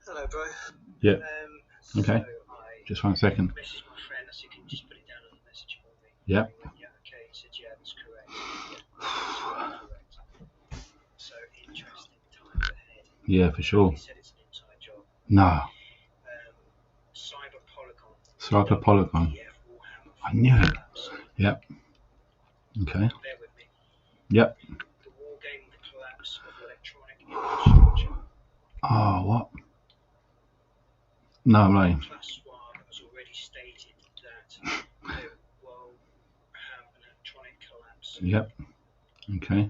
Hello, bro. Yeah. Okay. Just 1 second. Messaged my friend. I said, can you just put it down on the message for me? Yeah. He went, yeah, okay. He said, yeah, that's correct. Yeah, correct. So interesting times ahead. Yeah, for sure. He said it's an inside job. No. Cyber Polygon. Cyber Polygon. I knew it. Yep. Okay. Bear with me. Yep. The war game, the collapse of electronic infrastructure. Oh, what? No, no. Plus, Schwab has already stated that they will have an electronic collapse. Yep. Okay.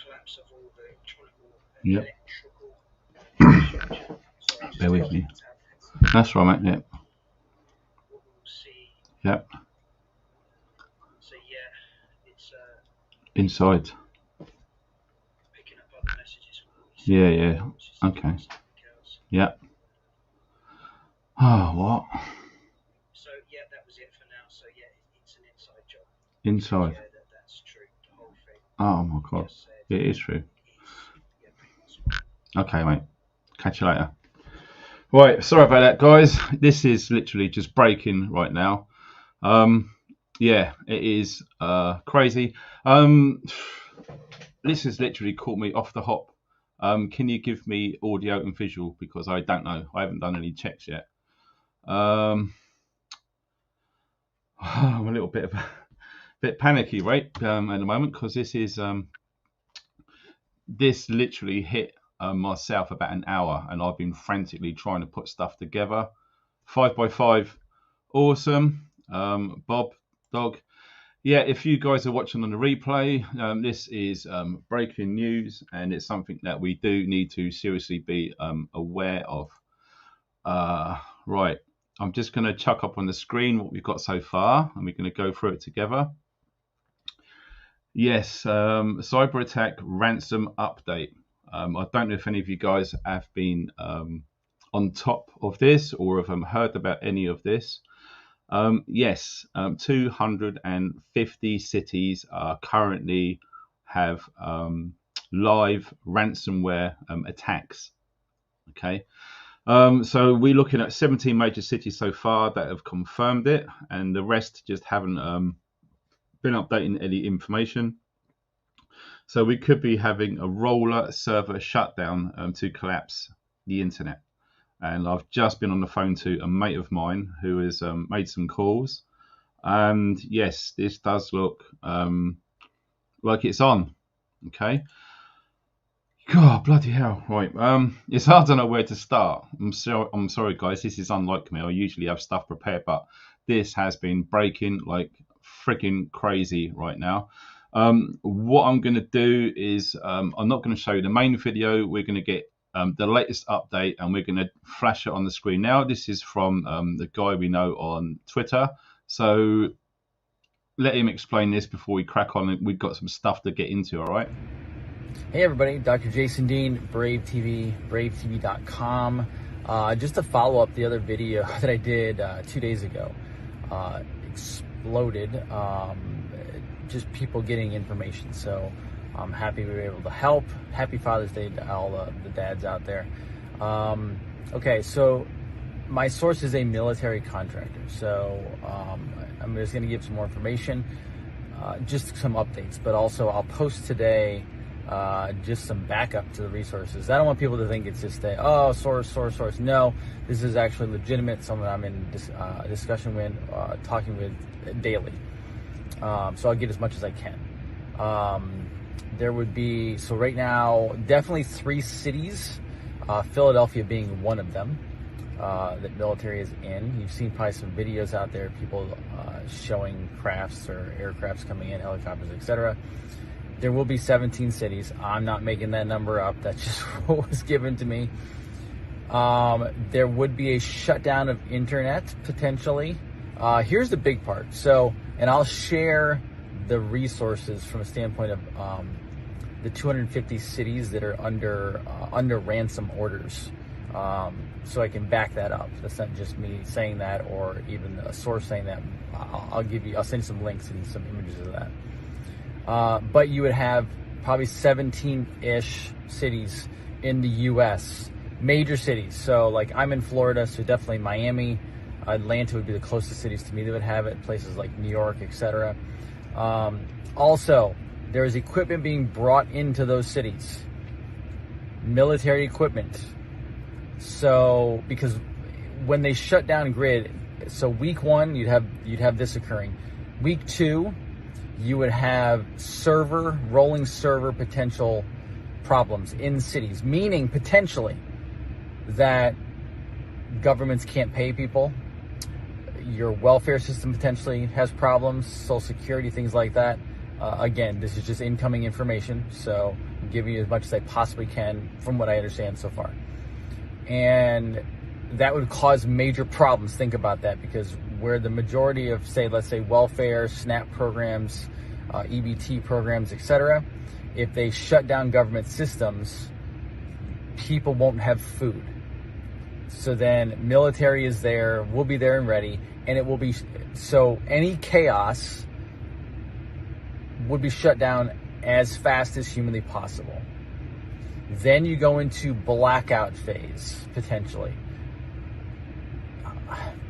Collapse of all the Yep. electrical infrastructure. Bear with me. That's right, mate. Yep. What we'll see. Yep. So yeah, it's Inside. picking up other messages. Yeah, yeah. Okay. Yep. Oh, what? So yeah, that was it for now. So yeah, it's an inside job. Inside. Yeah, that's true. The whole thing. Oh my god. It is true. Okay, mate. Catch you later. Right, sorry about that, guys. This is literally just breaking right now. Yeah, it is crazy. This has literally caught me off the hop. Can you give me audio and visual, because I don't know. I haven't done any checks yet. I'm a little bit panicky, right, at the moment, because this is this literally hit myself about an hour, and I've been frantically trying to put stuff together. 5x5, awesome. Bob Dog, yeah, if you guys are watching on the replay, this is breaking news, and it's something that we do need to seriously be aware of. Right, I'm just going to chuck up on the screen what we've got so far, and we're going to go through it together. Yes, cyber attack ransom update. I don't know if any of you guys have been on top of this or have heard about any of this. Yes, 250 cities currently have live ransomware attacks. Okay, so we're looking at 17 major cities so far that have confirmed it, and the rest just haven't been updating any information. So we could be having a roller server shutdown to collapse the internet. And I've just been on the phone to a mate of mine who has made some calls. And yes, this does look like it's on. Okay. God, bloody hell. Right. It's hard to know where to start. I'm sorry, guys. This is unlike me. I usually have stuff prepared, but this has been breaking like freaking crazy right now. What I'm going to do is I'm not going to show you the main video. We're going to get the latest update, and we're going to flash it on the screen now. This is from the guy we know on Twitter. So let him explain this before we crack on. We've got some stuff to get into, all right? Hey everybody, Dr. Jason Dean, Brave TV, bravetv.com. Just to follow up the other video that I did 2 days ago. Exploded, just people getting information. So I'm happy we were able to help. Happy Father's Day to all the dads out there. Okay, so my source is a military contractor. So I'm just going to give some more information, just some updates, but also I'll post today just some backup to the resources. I don't want people to think it's just a source. No, this is actually legitimate. Someone I'm in discussion with, talking with daily. So I'll get as much as I can. There would be, so right now, definitely 3 cities, Philadelphia being one of them, that military is in. You've seen probably some videos out there, people showing crafts or aircrafts coming in, helicopters, etc. There will be 17 cities. I'm not making that number up. That's just what was given to me. There would be a shutdown of internet, potentially. Here's the big part. So, and I'll share the resources from a standpoint of the 250 cities that are under ransom orders. So I can back that up. That's not just me saying that or even a source saying that. I'll send you some links and some images of that. But you would have probably 17-ish cities in the U.S. major cities. So like I'm in Florida, so definitely Miami, Atlanta would be the closest cities to me that would have it, places like New York, etc. Also, there is equipment being brought into those cities, military equipment. So because when they shut down grid, so week 1 you'd have this occurring. Week 2 you would have rolling server potential problems in cities, meaning potentially that governments can't pay people. Your welfare system potentially has problems, Social Security, things like that. Again, this is just incoming information, so I'm giving you as much as I possibly can from what I understand so far. And that would cause major problems. Think about that, because where the majority of, let's say welfare, SNAP programs, EBT programs, etc., if they shut down government systems, people won't have food. So then military is there, will be there and ready, and it will be, so any chaos would be shut down as fast as humanly possible. Then you go into blackout phase, potentially.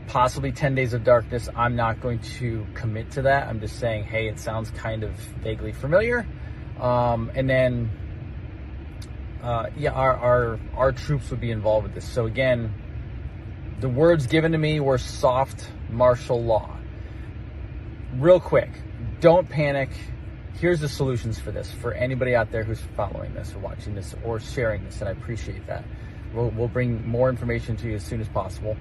Possibly 10 days of darkness. I'm not going to commit to that. I'm just saying, hey, it sounds kind of vaguely familiar. And then, our troops would be involved with this. So again, the words given to me were soft martial law. Real quick, don't panic. Here's the solutions for this, for anybody out there who's following this or watching this or sharing this, and I appreciate that. We'll bring more information to you as soon as possible.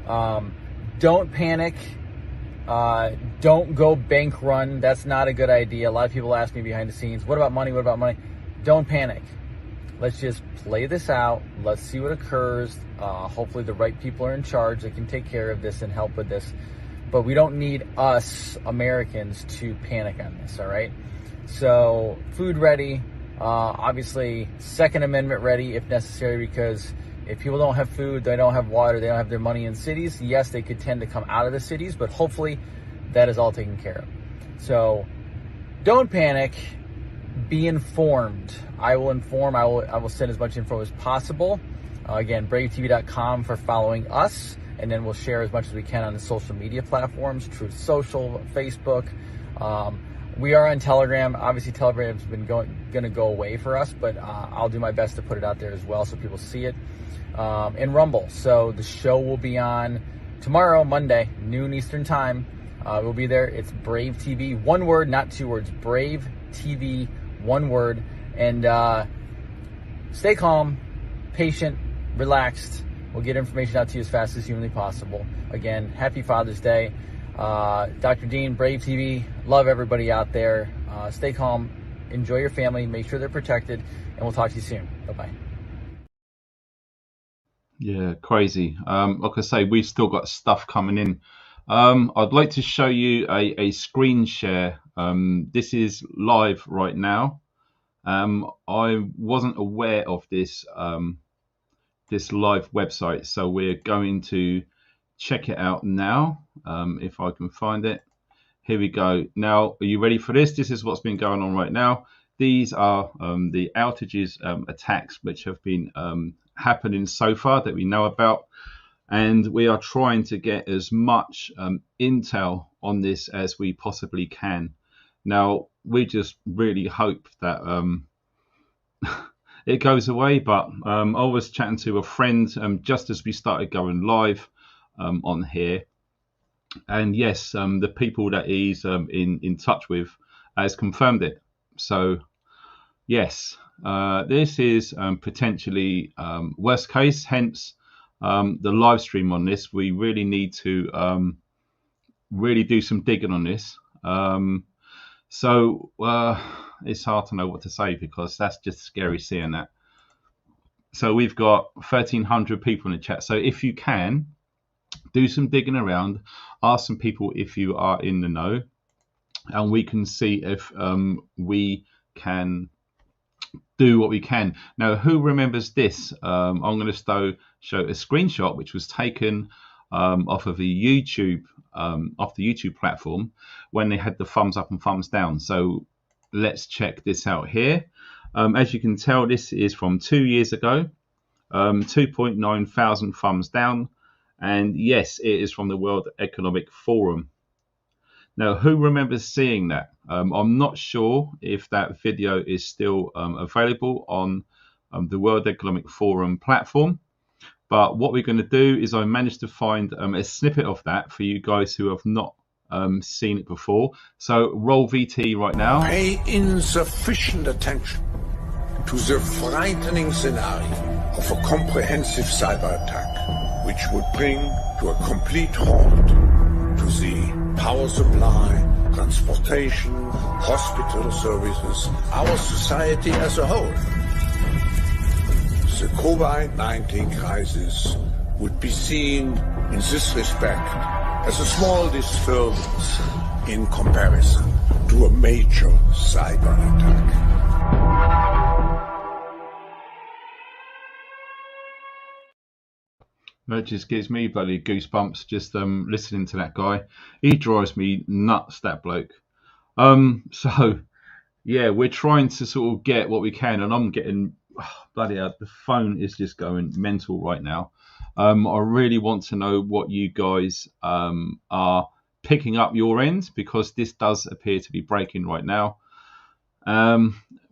Don't panic. Don't go bank run. That's not a good idea. A lot of people ask me behind the scenes, what about money? What about money? Don't panic. Let's just play this out. Let's see what occurs. Hopefully the right people are in charge that can take care of this and help with this. But we don't need us Americans to panic on this, all right? So food ready. Obviously, Second Amendment ready if necessary, because if people don't have food, they don't have water, they don't have their money in cities, yes, they could tend to come out of the cities, but hopefully that is all taken care of. So don't panic. Be informed. I will inform. I will send as much info as possible. Again, bravetv.com for following us, and then we'll share as much as we can on the social media platforms, Truth Social, Facebook. We are on Telegram. Obviously, Telegram's been going to go away for us, but I'll do my best to put it out there as well so people see it. And Rumble. So the show will be on tomorrow, Monday, noon Eastern time. We'll be there. It's Brave TV, one word, not two words. Brave TV, one word. And stay calm, patient, relaxed. We'll get information out to you as fast as humanly possible. Again, happy Father's Day. Dr. Dean, Brave TV, love everybody out there. Stay calm, enjoy your family, make sure they're protected, and we'll talk to you soon. Bye-bye. Yeah, crazy. Like I say, we've still got stuff coming in. I'd like to show you a screen share. This is live right now. I wasn't aware of this this live website, so we're going to check it out now. If I can find it. Here we go. Now, are you ready for this? This is what's been going on right now. These are the outages, attacks which have been happening so far that we know about, and we are trying to get as much intel on this as we possibly can. Now, we just really hope that it goes away, but I was chatting to a friend just as we started going live on here, and yes, the people that he's in touch with has confirmed it. So yes, this is potentially worst case, hence the live stream on this. We really need to really do some digging on this. So it's hard to know what to say, because that's just scary seeing that. So we've got 1,300 people in the chat. So if you can, do some digging around, ask some people if you are in the know, and we can see if we can do what we can. Now, who remembers this? I'm going to show a screenshot which was taken off of the YouTube platform when they had the thumbs up and thumbs down. So let's check this out here. As you can tell, this is from 2 years ago. 2.9 thousand thumbs down. And yes, it is from the World Economic Forum. Now, who remembers seeing that? I'm not sure if that video is still available on the World Economic Forum platform. But what we're going to do is I managed to find a snippet of that for you guys who have not seen it before. So roll VT right now. Pay insufficient attention to the frightening scenario of a comprehensive cyber attack, which would bring to a complete halt to the power supply, transportation, hospital services, our society as a whole. The COVID-19 crisis would be seen in this respect as a small disturbance in comparison to a major cyber attack. That just gives me bloody goosebumps just listening to that guy. He drives me nuts, that bloke. So yeah, we're trying to sort of get what we can, and I'm getting bloody hell, the phone is just going mental right now. I really want to know what you guys are picking up your end, because this does appear to be breaking right now.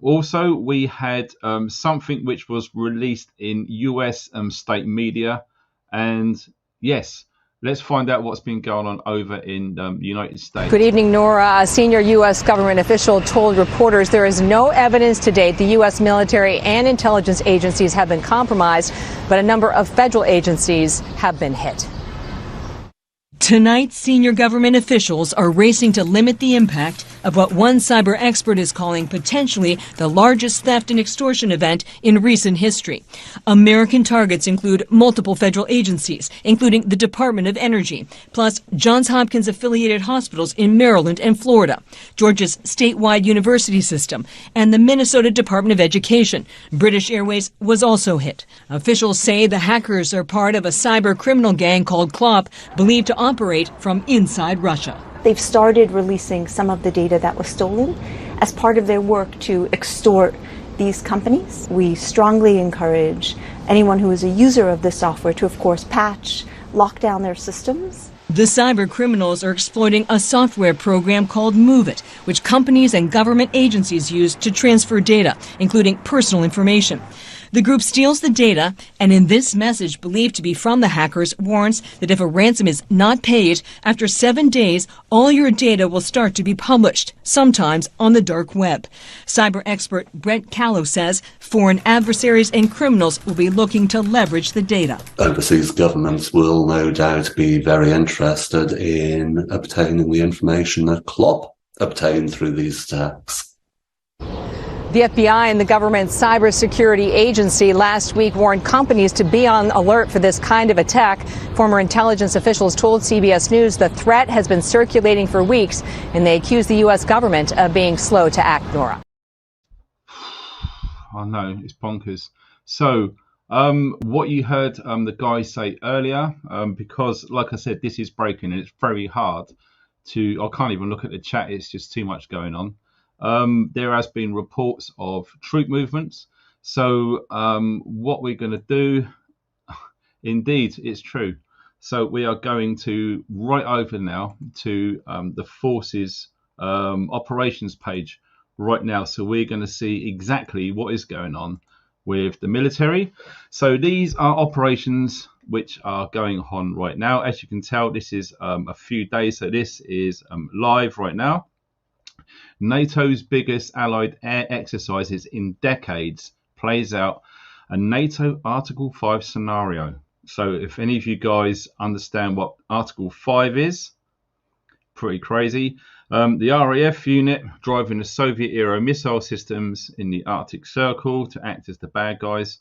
Also, we had something which was released in US state media, and yes, let's find out what's been going on over in the United States. Good evening, Nora. A senior U.S. government official told reporters there is no evidence to date the U.S. military and intelligence agencies have been compromised, but a number of federal agencies have been hit. Tonight, senior government officials are racing to limit the impact of what one cyber expert is calling potentially the largest theft and extortion event in recent history. American targets include multiple federal agencies, including the Department of Energy, plus Johns Hopkins affiliated hospitals in Maryland and Florida, Georgia's statewide university system, and the Minnesota Department of Education. British Airways was also hit. Officials say the hackers are part of a cyber criminal gang called CLOP, believed to operate from inside Russia. They've started releasing some of the data that was stolen as part of their work to extort these companies. We strongly encourage anyone who is a user of this software to, of course, patch, lock down their systems. The cyber criminals are exploiting a software program called MoveIt, which companies and government agencies use to transfer data, including personal information. The group steals the data, and in this message believed to be from the hackers, warns that if a ransom is not paid, after 7 days, all your data will start to be published, sometimes on the dark web. Cyber expert Brett Callow says foreign adversaries and criminals will be looking to leverage the data. Overseas governments will no doubt be very interested in obtaining the information that CLOP obtained through these attacks. The FBI and the government cybersecurity agency last week warned companies to be on alert for this kind of attack. Former intelligence officials told CBS News the threat has been circulating for weeks, and they accused the U.S. government of being slow to act, Nora. I know, it's bonkers. So, what you heard the guy say earlier, because, like I said, this is breaking and it's very hard to, I can't even look at the chat, it's just too much going on. There has been reports of troop movements. So what we're going to do, indeed, it's true. So we are going to right over now to the forces operations page right now. So we're going to see exactly what is going on with the military. So these are operations which are going on right now. As you can tell, this is a few days. So this is live right now. NATO's biggest allied air exercises in decades plays out a NATO Article 5 scenario. So if any of you guys understand what Article 5 is, pretty crazy. The RAF unit driving the Soviet-era missile systems in the Arctic Circle to act as the bad guys.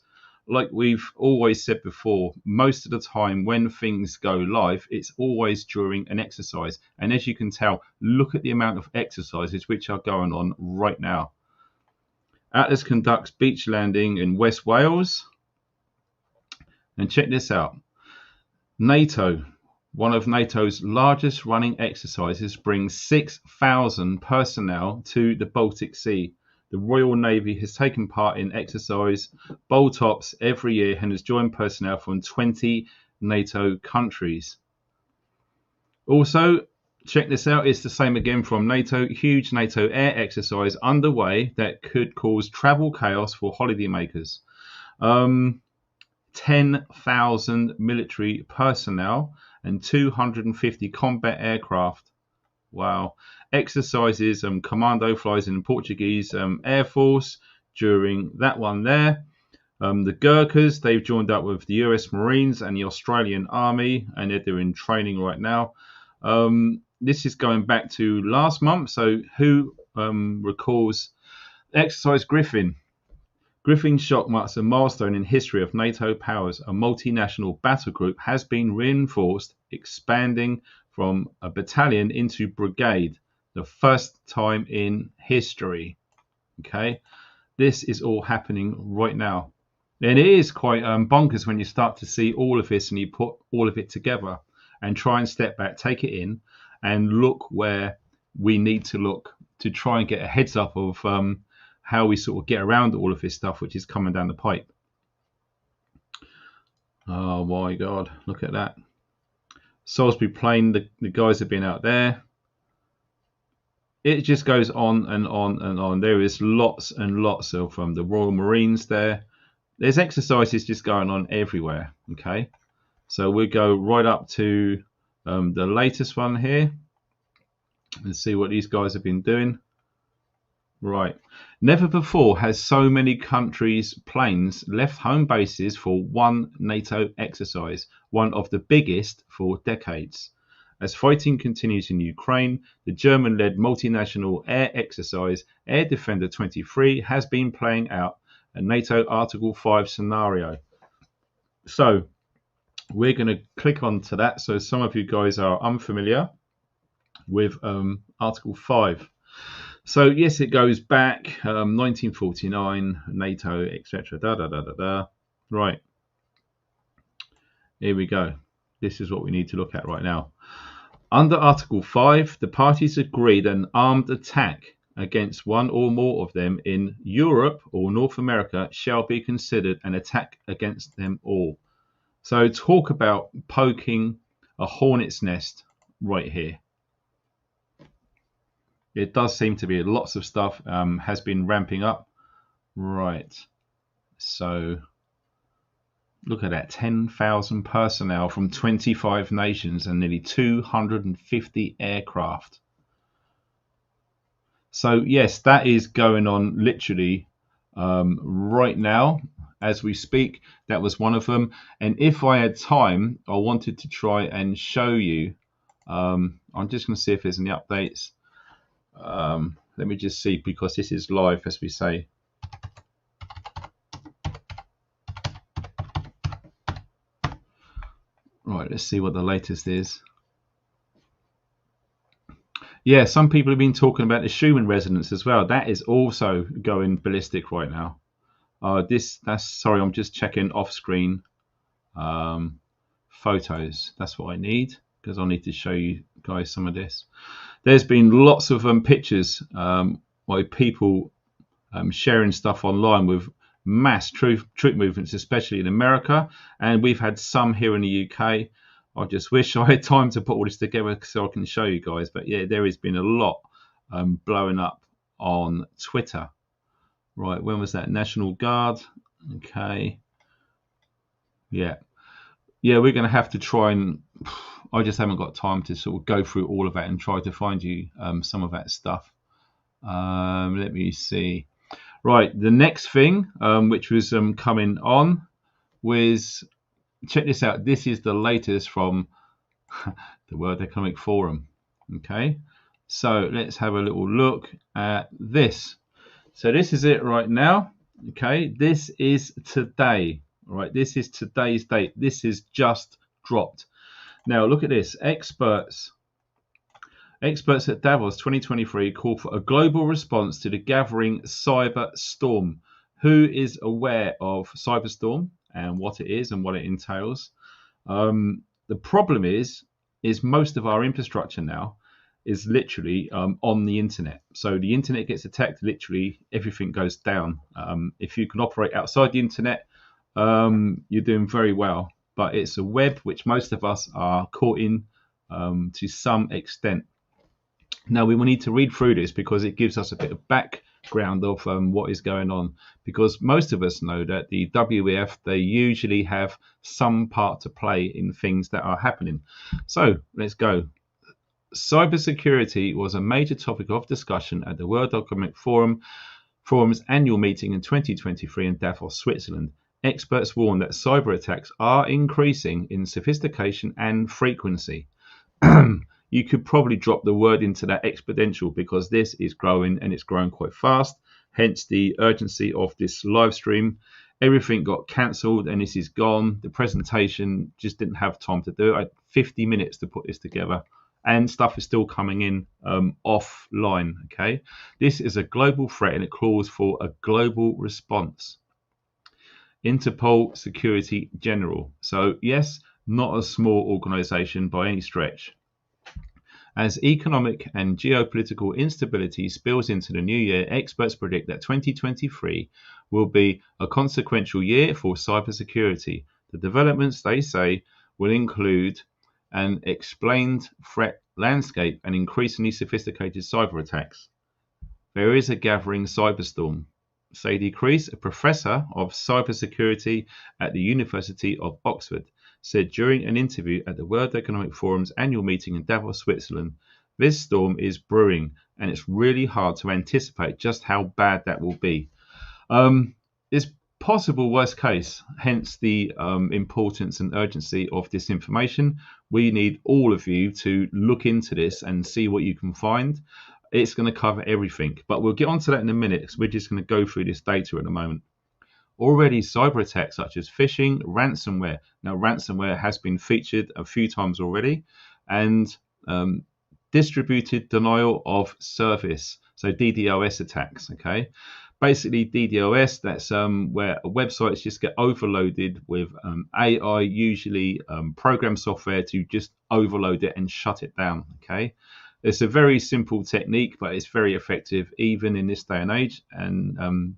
Like we've always said before, most of the time when things go live, it's always during an exercise. And as you can tell, look at the amount of exercises which are going on right now. Atlas conducts beach landing in West Wales. And check this out. NATO, one of NATO's largest running exercises, brings 6,000 personnel to the Baltic Sea. The Royal Navy has taken part in exercise Boltops every year and has joined personnel from 20 NATO countries. Also, check this out, it's the same again from NATO. Huge NATO air exercise underway that could cause travel chaos for holidaymakers. 10,000 military personnel and 250 combat aircraft. Wow. Exercises, Commando flies in Portuguese Air Force during that one there. The Gurkhas, they've joined up with the US Marines and the Australian Army, and they're doing training right now. This is going back to last month, so who recalls Exercise Griffin? Griffin shock marks a milestone in history of NATO powers. A multinational battle group has been reinforced, expanding from a battalion into brigade, the first time in history. Okay, this is all happening right now. And it is quite bonkers when you start to see all of this and you put all of it together and try and step back, take it in, and look where we need to look to try and get a heads up of how we sort of get around all of this stuff which is coming down the pipe. Oh my God, look at that. Salisbury Plain, the guys have been out there. It just goes on and on and on. There is lots and lots of the Royal Marines there. There's exercises just going on everywhere. Okay, so we'll go right up to the latest one here and see what these guys have been doing. Right, never before has so many countries' planes left home bases for one NATO exercise, one of the biggest for decades. As fighting continues in Ukraine, the German-led multinational air exercise Air Defender 23 has been playing out a NATO Article 5 scenario. So we're going to click on to that. So some of you guys are unfamiliar with Article 5. So yes, it goes back 1949, NATO, etc. Right, here we go. This is what we need to look at right now. Under Article 5, the parties agreed an armed attack against one or more of them in Europe or North America shall be considered an attack against them all. So talk about poking a hornet's nest right here. It does seem to be lots of stuff has been ramping up. Right. So look at that. 10,000 personnel from 25 nations and nearly 250 aircraft. So yes, that is going on literally right now as we speak. That was one of them. And if I had time, I wanted to try and show you. I'm just going to see if there's any updates. Let me just see, because this is live, as we say. Right, let's see what the latest is. Yeah, some people have been talking about the Schumann resonance as well. That is also going ballistic right now. Sorry, I'm just checking off screen photos. That's what I need, because I need to show you guys some of this. There's been lots of pictures by people sharing stuff online with mass troop movements, especially in America, and we've had some here in the UK. I just wish I had time to put all this together so I can show you guys. But yeah, there has been a lot blowing up on Twitter. Right, when was that? National Guard. Okay. Yeah, we're going to have to try and... I just haven't got time to sort of go through all of that and try to find you some of that stuff. Let me see. Right, the next thing which was coming on was, check this out. This is the latest from the World Economic Forum. Okay, so let's have a little look at this. So this is it right now. Okay, this is today. All right, this is today's date. This is just dropped. Now look at this. Experts at Davos 2023 call for a global response to the gathering cyber storm. Who is aware of cyberstorm and what it is and what it entails? The problem is most of our infrastructure now is literally on the internet. So the internet gets attacked, literally everything goes down. If you can operate outside the internet, you're doing very well. But it's a web which most of us are caught in to some extent. Now we will need to read through this because it gives us a bit of background of what is going on, because most of us know that the WEF, they usually have some part to play in things that are happening. So let's go. Cybersecurity was a major topic of discussion at the World Economic Forum's annual meeting in 2023 in Davos, Switzerland. Experts warn that cyber attacks are increasing in sophistication and frequency. You could probably drop the word into that exponential, because this is growing and it's growing quite fast. Hence the urgency of this live stream. Everything got cancelled and this is gone. The presentation just didn't have time to do it. I had 50 minutes to put this together, and stuff is still coming in offline. Okay, this is a global threat and it calls for a global response. Interpol Security General. So yes, not a small organization by any stretch. As economic and geopolitical instability spills into the new year, experts predict that 2023 will be a consequential year for cybersecurity. The developments, they say, will include an explained threat landscape and increasingly sophisticated cyber attacks. There is a gathering cyberstorm. Sadie Creese, a professor of cybersecurity at the University of Oxford, said during an interview at the World Economic Forum's annual meeting in Davos, Switzerland, this storm is brewing and it's really hard to anticipate just how bad that will be. It's possible worst case, hence the importance and urgency of this information. We need all of you to look into this and see what you can find. It's going to cover everything, but we'll get onto that in a minute because we're just going to go through this data at the moment. Already, cyber attacks such as phishing, ransomware. Now, ransomware has been featured a few times already, and distributed denial of service, so DDoS attacks. Okay, basically DDoS, that's where websites just get overloaded with AI, usually program software, to just overload it and shut it down. Okay, it's a very simple technique, but it's very effective even in this day and age. And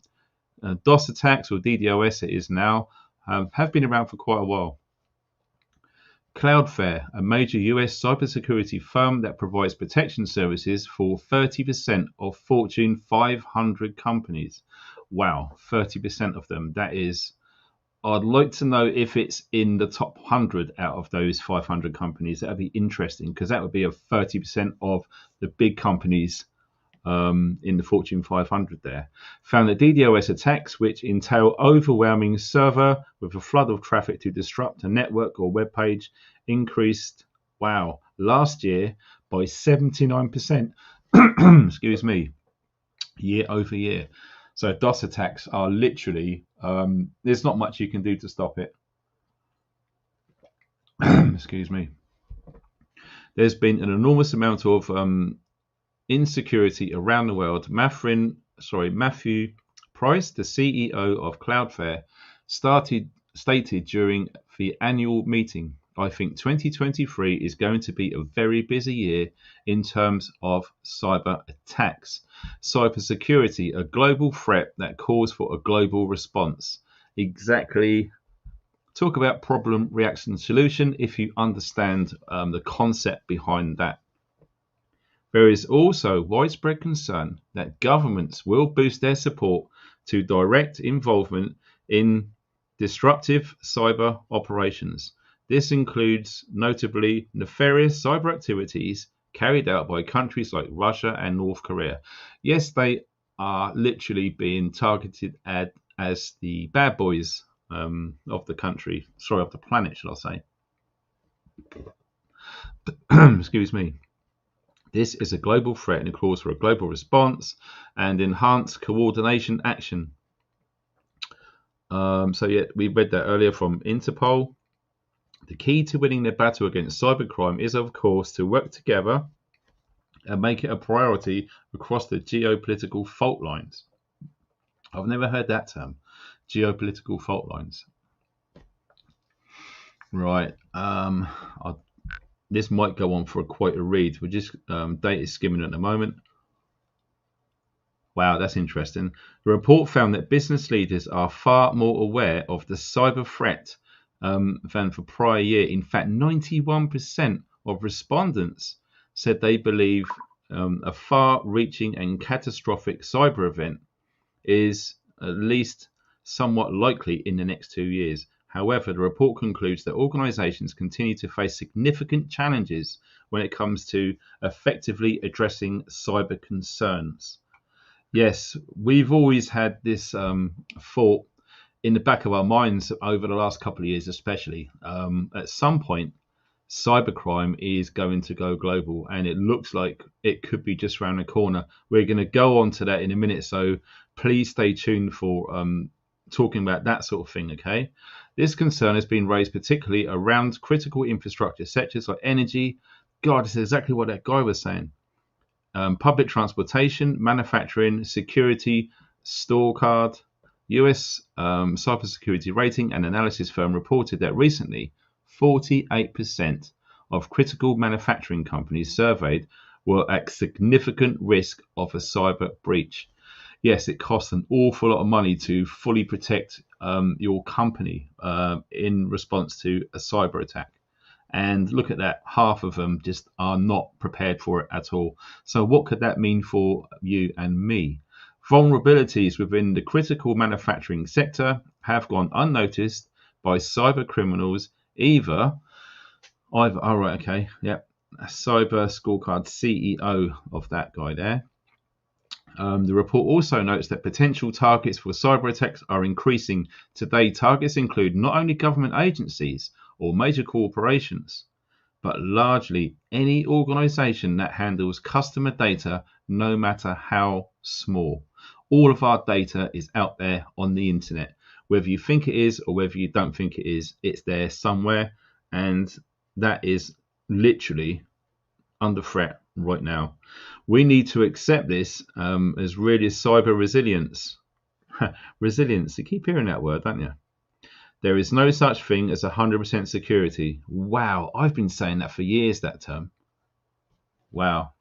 DOS attacks, or DDoS it is now, have been around for quite a while. Cloudflare, a major US cybersecurity firm that provides protection services for 30% of Fortune 500 companies. Wow, 30% of them. That is, I'd like to know if it's in the top 100 out of those 500 companies. That would be interesting, because that would be a 30% of the big companies in the Fortune 500 there, found that DDoS attacks, which entail overwhelming server with a flood of traffic to disrupt a network or web page, increased, last year by 79%, excuse me, year over year. So DOS attacks are literally, there's not much you can do to stop it. Excuse me. There's been an enormous amount of insecurity around the world. Matthew Price, the CEO of Cloudflare, stated during the annual meeting, I think 2023 is going to be a very busy year in terms of cyber attacks. Cybersecurity, a global threat that calls for a global response. Exactly. Talk about problem, reaction, solution if you understand the concept behind that. There is also widespread concern that governments will boost their support to direct involvement in disruptive cyber operations. This includes notably nefarious cyber activities carried out by countries like Russia and North Korea. Yes, they are literally being targeted as the bad boys of the country, of the planet, shall I say. Excuse me. This is a global threat and it calls for a global response and enhanced coordination action. We read that earlier from Interpol. The key to winning the battle against cybercrime is, of course, to work together and make it a priority across the geopolitical fault lines. I've never heard that term, geopolitical fault lines. Right. this might go on for quite a read. We're just data skimming at the moment. Wow, that's interesting. The report found that business leaders are far more aware of the cyber threat than for prior year. In fact, 91% of respondents said they believe a far-reaching and catastrophic cyber event is at least somewhat likely in the next 2 years. However, the report concludes that organizations continue to face significant challenges when it comes to effectively addressing cyber concerns. Yes, we've always had this thought in the back of our minds over the last couple of years, especially. At some point, cybercrime is going to go global, and it looks like it could be just around the corner. We're going to go on to that in a minute, so please stay tuned for talking about that sort of thing, okay? This concern has been raised particularly around critical infrastructure sectors like energy. God, this is exactly what that guy was saying. Public transportation, manufacturing, security, store card. US cybersecurity rating and analysis firm reported that recently 48% of critical manufacturing companies surveyed were at significant risk of a cyber breach. Yes, it costs an awful lot of money to fully protect your company in response to a cyber attack. And look at that, half of them just are not prepared for it at all. So what could that mean for you and me? Vulnerabilities within the critical manufacturing sector have gone unnoticed by cyber criminals, cyber scorecard CEO of that guy there. The report also notes that potential targets for cyber attacks are increasing. Today, targets include not only government agencies or major corporations, but largely any organization that handles customer data, no matter how small. All of our data is out there on the internet. Whether you think it is or whether you don't think it is, it's there somewhere, and that is literally under threat right now. We need to accept this as really cyber resilience. Resilience, you keep hearing that word, don't you? There is no such thing as 100% security. Wow, I've been saying that for years, that term. Wow.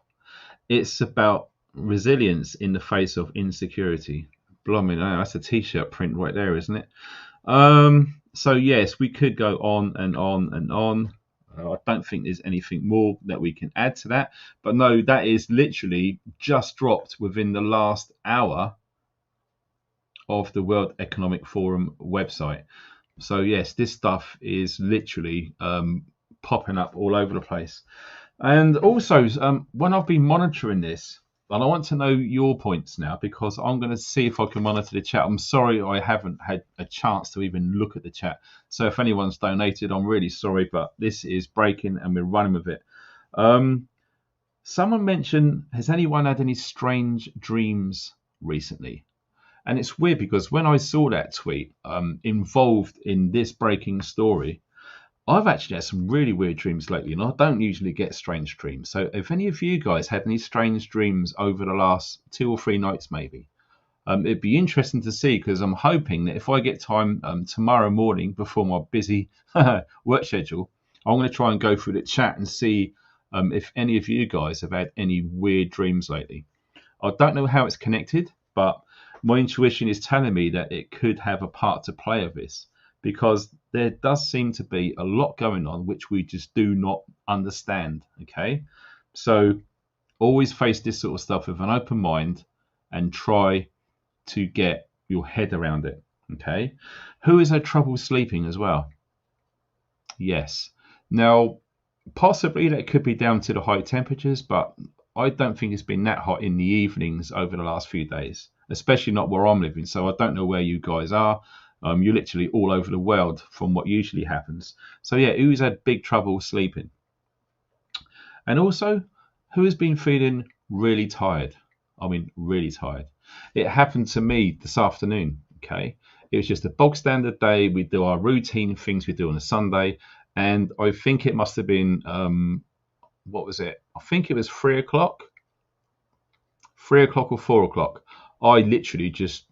It's about resilience in the face of insecurity. Blimey, that's a t-shirt print right there, isn't it? So yes, we could go on and on and on. I don't think there's anything more that we can add to that. But no, that is literally just dropped within the last hour of the World Economic Forum website. So yes, this stuff is literally popping up all over the place. And also, when I've been monitoring this, and I want to know your points now, because I'm going to see if I can monitor the chat. I'm sorry I haven't had a chance to even look at the chat. So if anyone's donated, I'm really sorry, but this is breaking and we're running with it. Someone mentioned, has anyone had any strange dreams recently? And it's weird because when I saw that tweet involved in this breaking story, I've actually had some really weird dreams lately, and I don't usually get strange dreams. So if any of you guys had any strange dreams over the last 2 or 3 nights, maybe, it'd be interesting to see, because I'm hoping that if I get time tomorrow morning before my busy work schedule, I'm going to try and go through the chat and see if any of you guys have had any weird dreams lately. I don't know how it's connected, but my intuition is telling me that it could have a part to play of this, because there does seem to be a lot going on which we just do not understand. Okay, so always face this sort of stuff with an open mind and try to get your head around it. Okay, who has had trouble sleeping as well? Yes, now possibly that could be down to the high temperatures, but I don't think it's been that hot in the evenings over the last few days, especially not where I'm living. So I don't know where you guys are. You're literally all over the world from what usually happens. So yeah, who's had big trouble sleeping? And also, who has been feeling really tired? I mean, really tired. It happened to me this afternoon, okay? It was just a bog standard day. We do our routine things we do on a Sunday. And I think it must have been, what was it? I think it was 3 o'clock. 3 o'clock or 4 o'clock. I literally just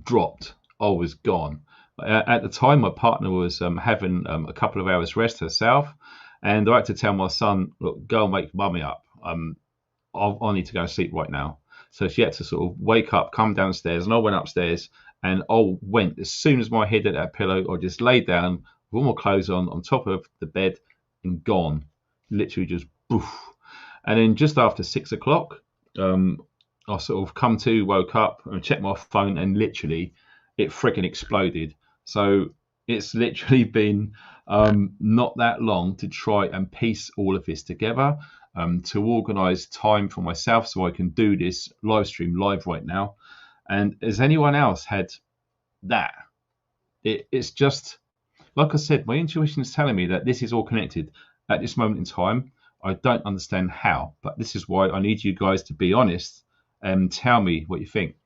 dropped. I was gone. At the time, my partner was having a couple of hours rest herself, And I had to tell my son, look, go and wake mummy up. I need to go to sleep right now. So she had to sort of wake up, come downstairs, and I went upstairs, and I went as soon as my head hit that pillow. I just laid down with all my clothes on top of the bed, and gone, literally just poof. And then just after 6 o'clock, I sort of woke up and checked my phone, and literally it freaking exploded. So it's literally been not that long to try and piece all of this together, to organize time for myself so I can do this live stream live right now. And has anyone else had that? It's just, like I said, my intuition is telling me that this is all connected at this moment in time. I don't understand how, but this is why I need you guys to be honest and tell me what you think.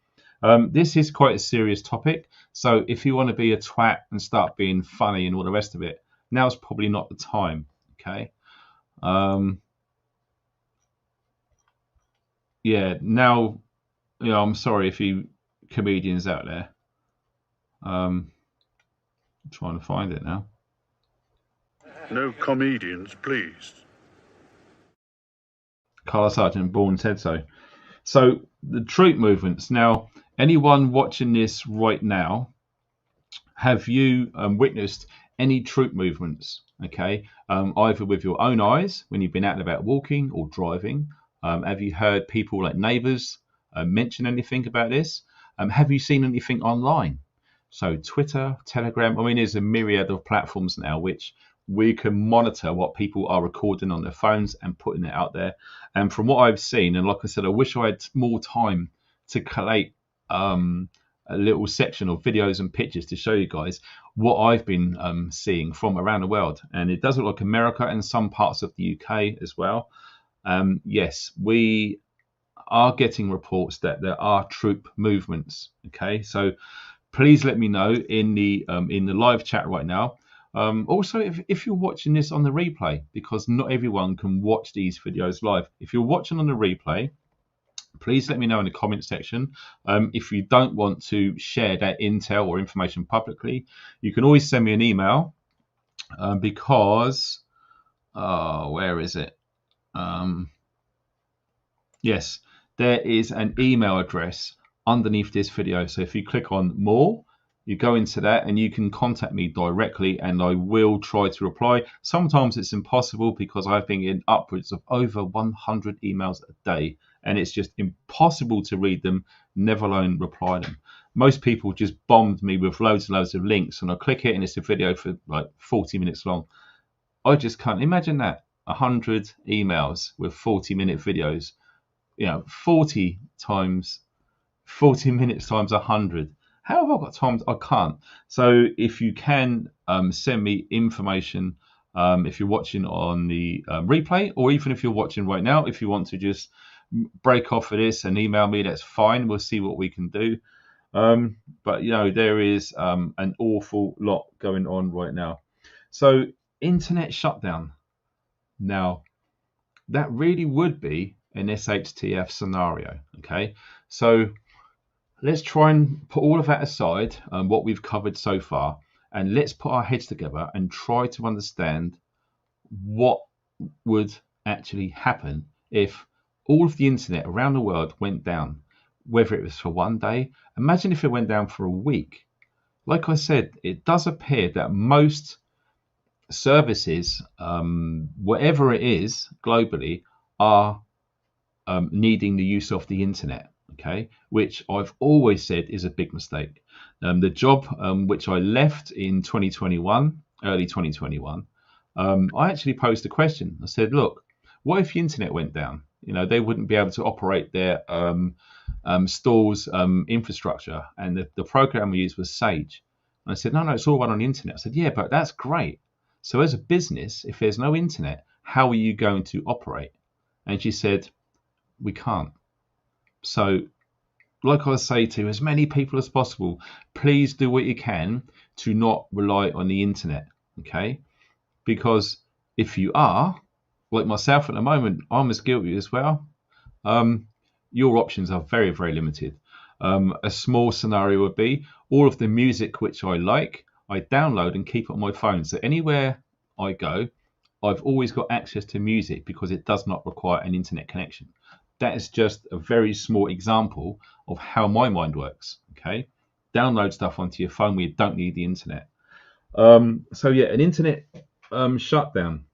This is quite a serious topic, so if you want to be a twat and start being funny and all the rest of it, now's probably not the time, okay? Yeah, now, I'm sorry if you comedians out there. I'm trying to find it now. No comedians, please. Carlos Sergeant Bourne said so. So the troop movements. Now, anyone watching this right now, have you witnessed any troop movements? Okay, either with your own eyes when you've been out and about walking or driving. Have you heard people like neighbours mention anything about this? Have you seen anything online? So Twitter, Telegram. I mean, there's a myriad of platforms now which we can monitor what people are recording on their phones and putting it out there. And from what I've seen, and like I said, I wish I had more time to collate a little section of videos and pictures to show you guys what I've been seeing from around the world. And it does look like America and some parts of the UK as well. Yes, we are getting reports that there are troop movements. Okay, so please let me know in the live chat right now. Also, if you're watching this on the replay, because not everyone can watch these videos live. If you're watching on the replay, please let me know in the comment section. If you don't want to share that intel or information publicly, you can always send me an email, because, where is it? Yes, there is an email address underneath this video. So if you click on more, you go into that and you can contact me directly, and I will try to reply. Sometimes it's impossible because I've been getting upwards of over 100 emails a day, and it's just impossible to read them, never alone reply them. Most people just bombed me with loads and loads of links, and I click it and it's a video for like 40 minutes long. I just can't imagine that. 100 emails with 40-minute videos. 40 minutes times 100. How have I got time? I can't. So if you can send me information, if you're watching on the replay, or even if you're watching right now, if you want to just break off of this and email me, that's fine. We'll see what we can do. But there is an awful lot going on right now. So internet shutdown. Now, that really would be an SHTF scenario. Okay, so let's try and put all of that aside, what we've covered so far, and let's put our heads together and try to understand what would actually happen if all of the internet around the world went down, whether it was for one day. Imagine if it went down for a week. Like I said, it does appear that most services, whatever it is globally, are needing the use of the internet. Okay, which I've always said is a big mistake. The job which I left in 2021, early 2021, I actually posed a question. I said, look, what if the internet went down? They wouldn't be able to operate their stores infrastructure, and the program we used was Sage. And I said, no, it's all run on the internet. I said, yeah, but that's great. So as a business, if there's no internet, how are you going to operate? And she said, we can't. So, like I say to as many people as possible, please do what you can to not rely on the internet, okay? Because if you are, like myself at the moment, I'm as guilty as well. Your options are very, very limited. A small scenario would be all of the music which I like, I download and keep it on my phone. So anywhere I go, I've always got access to music because it does not require an internet connection. That is just a very small example of how my mind works. Okay, download stuff onto your phone where you don't need the internet. So yeah, an internet shutdown.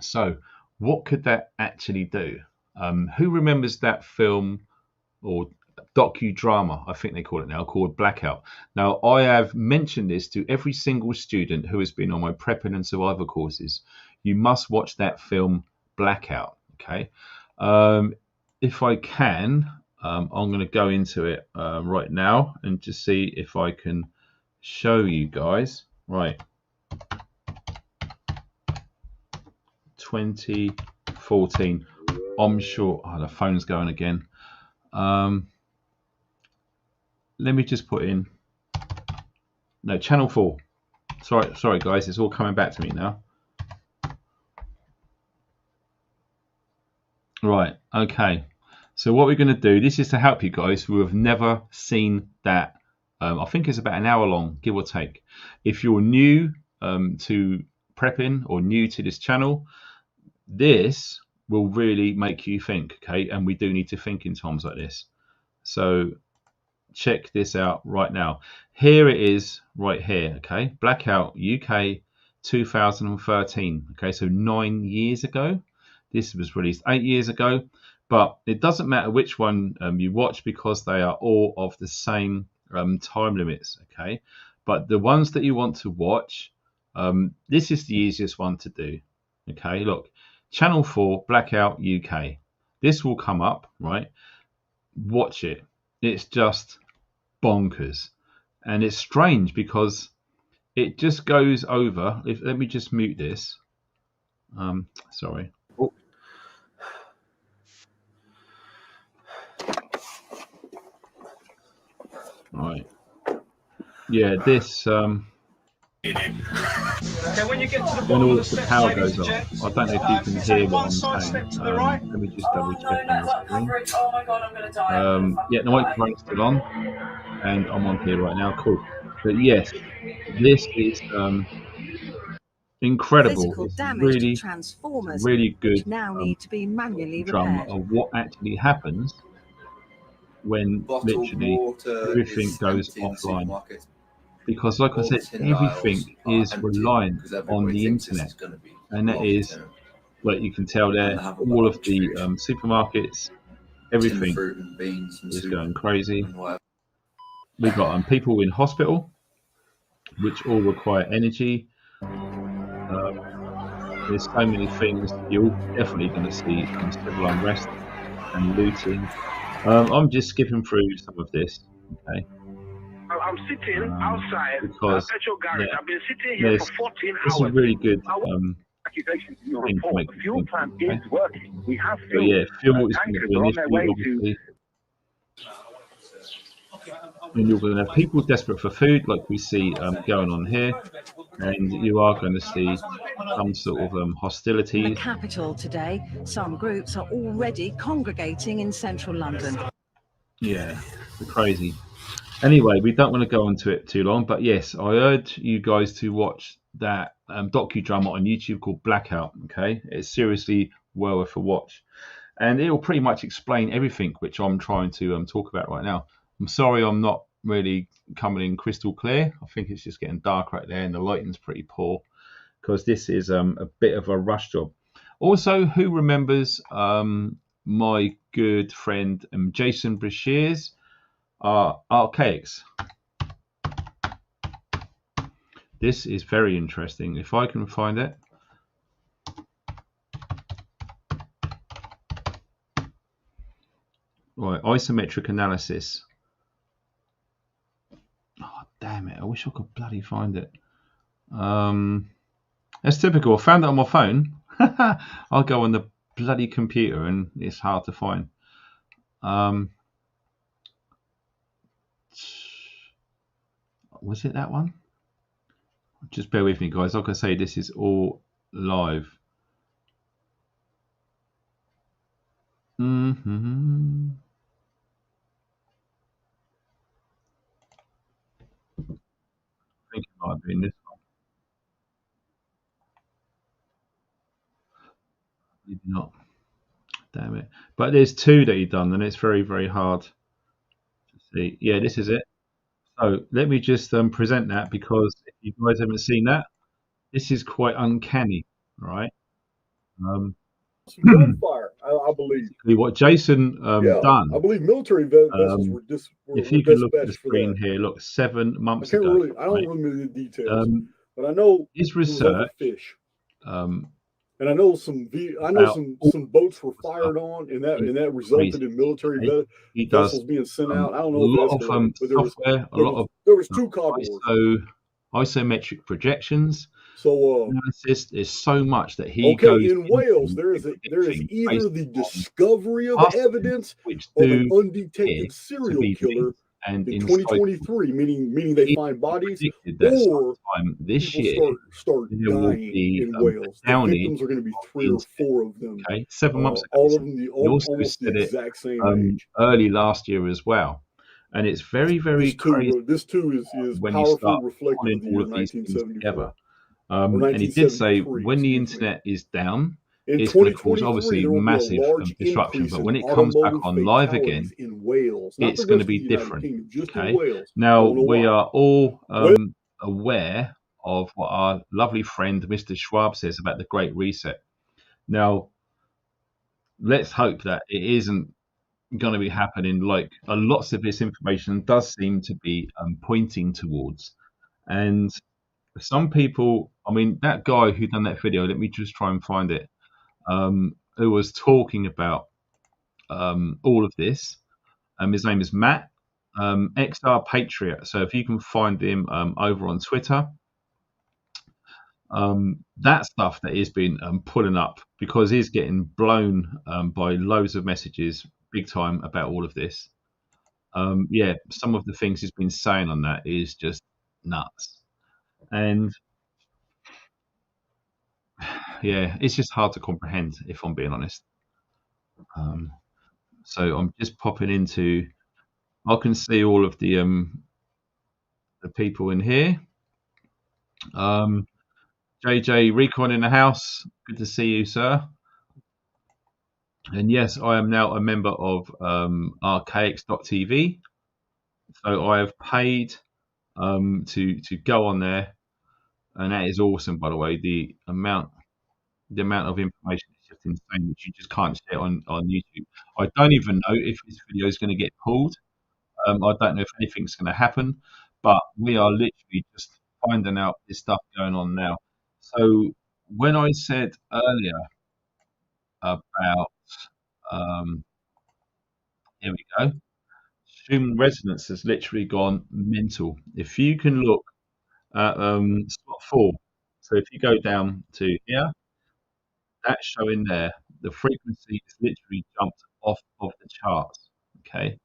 So what could that actually do? Who remembers that film or docudrama, I think they call it now, called Blackout? Now, I have mentioned this to every single student who has been on my prepping and survival courses. You must watch that film Blackout. Okay. If I can, I'm going to go into it right now and just see if I can show you guys. Right. 2014. I'm sure. Oh, the phone's going again. Let me just put in. No, Channel 4. Sorry, guys. It's all coming back to me now. Right. Okay. So what we're going to do, this is to help you guys who have never seen that. I think it's about an hour long, give or take. If you're new to prepping or new to this channel, this will really make you think, okay? And we do need to think in times like this. So check this out right now. Here it is right here, okay? Blackout UK 2013, okay? So 9 years ago. This was released 8 years ago, but it doesn't matter which one you watch because they are all of the same time limits, okay? But the ones that you want to watch, this is the easiest one to do, okay? Look, Channel 4 Blackout UK. This will come up, right? Watch it. It's just bonkers, and it's strange because it just goes over. Let me just mute this. Sorry. Oh. Right. Yeah, this. Okay, when you get to the When bottom all of the the steps, power ladies goes and off, gents, I don't know if you can just hear take what one I'm side saying. step to the right. Let me just double check on the screen. Oh my god, I'm gonna die. Yeah, the microphone's still on, and I'm on here right now. Cool. But yes, this is incredible. Physical It's damage to really, transformers, really good which now need to be manually drama repaired. of what actually happens when Bottled literally water everything is goes empty in the offline. supermarket. Because, like I All the said, tin aisles everything are is empty reliant because on everybody the thinks this internet, is going to be and that locked is, in, like you can tell and there, they have a all of large the food, supermarkets, tin everything fruit and beans and is soup going crazy. and whatever. We've got people in hospital, which all require energy. There's so many things. You're definitely going to see civil unrest and looting. I'm just skipping through some of this, okay? I'm sitting outside a Because petrol garage. yeah, I've been sitting here for 14 this is hours. really good Accusations in your thing to report. make The you fuel think. plant Okay? is working. We have So fuel. yeah, fuel is going to Tankers be are an on their issue, way to. obviously. And you're going to have people desperate for food, like we see going on here, and you are going to see some sort of In the hostilities. capital today, some groups are already congregating in central London. Yeah, crazy. Anyway, we don't want to go into it too long, but yes, I urge you guys to watch that docudrama on YouTube called Blackout. Okay, it's seriously well worth a watch, and it will pretty much explain everything which I'm trying to talk about right now. I'm sorry I'm not really coming in crystal clear. I think it's just getting dark right there, and the lighting's pretty poor because this is a bit of a rush job. Also, who remembers my good friend Jason Brashear's archaics? This is very interesting. If I can find it. Right, isometric analysis. Oh, damn it. I wish I could bloody find it. That's typical. I found it on my phone. I'll go on the bloody computer and it's hard to find. Was it that one? Just bear with me, guys. Like I say, this is all live. I think it might be in this one. Did not. Damn it. But there's two that he done, and it's very, very hard to see. Yeah, this is it. So let me just present that, because if you guys haven't seen that, this is quite uncanny, right? Some gunfire, I believe. What Jason done. I believe military vessels were if you can look at the dispatched for screen that. here, look, 7 months I can't ago. really, I don't right? remember the details, but I know his it was research, overfish. um, And I know some about some boats were fired on, and that resulted in military he does vessels being sent out. I a don't know if lot that's of correct, but there was two Commodores. isometric projections. So analysis. There's so much that he okay, goes in Wales, into there is either based the on discovery of us, evidence which of do an appear undetected to serial be killer linked, and in in 2023, meaning they find bodies, predicted that or sometime this people year start there will dying be in Wales. The downing victims are going to be of 3 the or 4 of them. Okay, 7 months ago. All of them, He also almost the said it exact same age. early last year as well, and it's very, very crazy. This too is when you powerfully start reflective pulling of the all year of these things 1974. together. Or And he did say 1973, when the excuse me. internet is down, In it's going to cause 2023, obviously there will be a massive large disruption. increase But in when it comes back automotive on live fatalities again, in Wales, not it's the going to rest of the be United different. Kingdom, just in Okay. Wales. I Now don't know we why. are all aware of what our lovely friend Mr. Schwab says about the Great Reset. Now, let's hope that it isn't going to be happening, like lots of this information does seem to be pointing towards. And some people, I mean, that guy who done that video, let me just try and find it, who was talking about all of this. His name is Matt, XR Patriot. So if you can find him over on Twitter, that stuff that he's been pulling up, because he's getting blown by loads of messages big time about all of this. Yeah, some of the things he's been saying on that is just nuts. And yeah, it's just hard to comprehend, if I'm being honest. So I'm just popping into, I can see all of the people in here. JJ Recon in the house, good to see you, sir. And yes, I am now a member of archaics.tv. So I have paid to go on there, and that is awesome, by the way. The amount of information is just insane, which you just can't share on YouTube. I don't even know if this video is going to get pulled. I don't know if anything's going to happen, but we are literally just finding out this stuff going on now. So when I said earlier about, here we go, Schumann resonance has literally gone mental. If you can look at spot 4, so if you go down to here, that's showing there, the frequency has literally jumped off of the charts. Okay.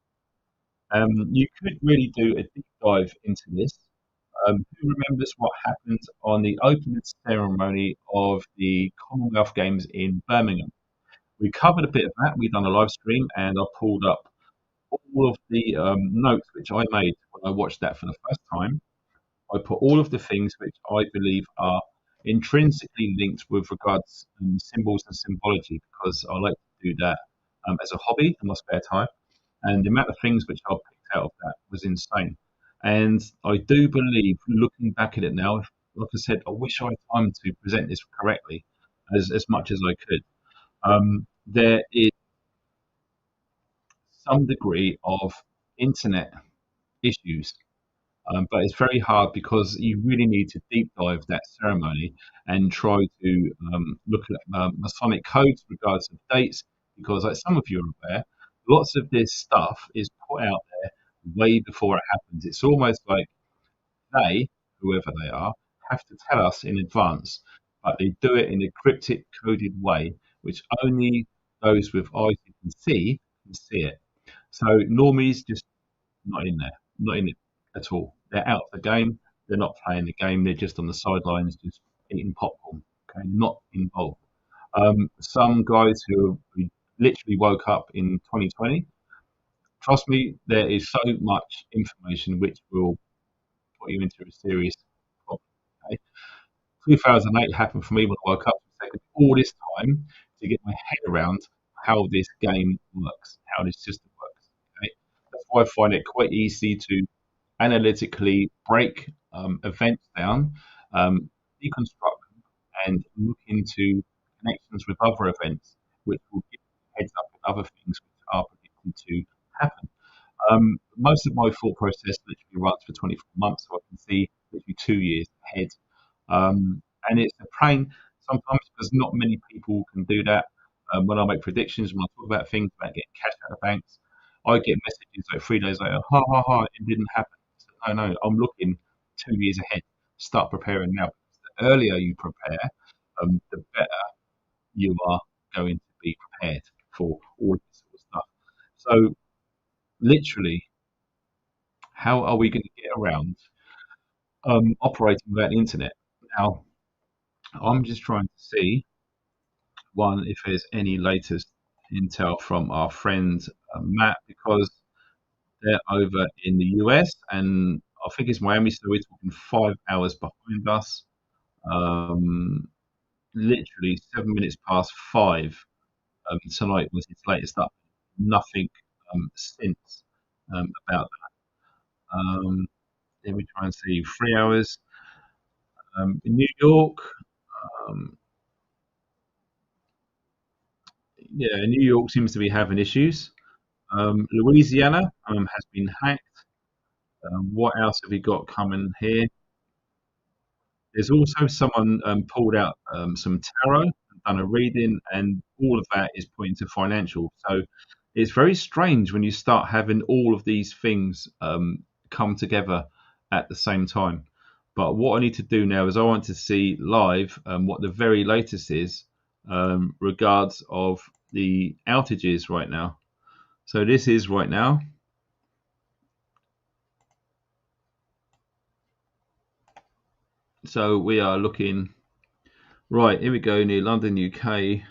You could really do a deep dive into this. Who remembers what happened on the opening ceremony of the Commonwealth Games in Birmingham? We covered a bit of that. We've done a live stream, and I pulled up all of the notes which I made when I watched that for the first time. I put all of the things which I believe are intrinsically linked with regards to symbols and symbology, because I like to do that as a hobby in my spare time. And the amount of things which I picked out of that was insane. And I do believe, looking back at it now, like I said, I wish I had time to present this correctly as much as I could. There is some degree of internet issues, but it's very hard because you really need to deep dive that ceremony and try to look at Masonic codes with regards to dates, because like some of you are aware, lots of this stuff is put out there way before it happens. It's almost like they, whoever they are, have to tell us in advance, but they do it in a cryptic coded way, which only those with eyes who can see it. So normies just not in there, not in it at all. They're out of the game. They're not playing the game. They're just on the sidelines, just eating popcorn. Okay, not involved. Some guys who literally woke up in 2020. Trust me, there is so much information which will put you into a serious problem. Okay? 2008 happened for me when I woke up. It's taken all this time to get my head around how this game works, how this system works. Okay? That's why I find it quite easy to analytically break events down, deconstruct them, and look into connections with other events, which will give you heads up with other things which are predicted to happen. Most of my thought process literally runs for 24 months, so I can see literally 2 years ahead. And it's a pain sometimes because not many people can do that. When I make predictions, when I talk about things about getting cash out of banks, I get messages like 3 days later, ha ha ha, it didn't happen. So, no, I'm looking 2 years ahead. Start preparing now. The earlier you prepare, the better you are going to be prepared for all this sort of stuff. So, literally, how are we going to get around operating without the internet? Now, I'm just trying to see, one, if there's any latest intel from our friend Matt, because they're over in the US, and I think it's Miami, so we're talking 5 hours behind us. Literally 7 minutes past 5 tonight was his latest up. Nothing since about that. Let me try and see. 3 hours in New York. Yeah, New York seems to be having issues. Louisiana has been hacked. What else have we got coming here? There's also someone pulled out some tarot and done a reading, and all of that is pointing to financial. So it's very strange when you start having all of these things come together at the same time. But what I need to do now is I want to see live what the very latest is regards of the outages right now. So this is right now. So we are looking right here. We go near London, UK.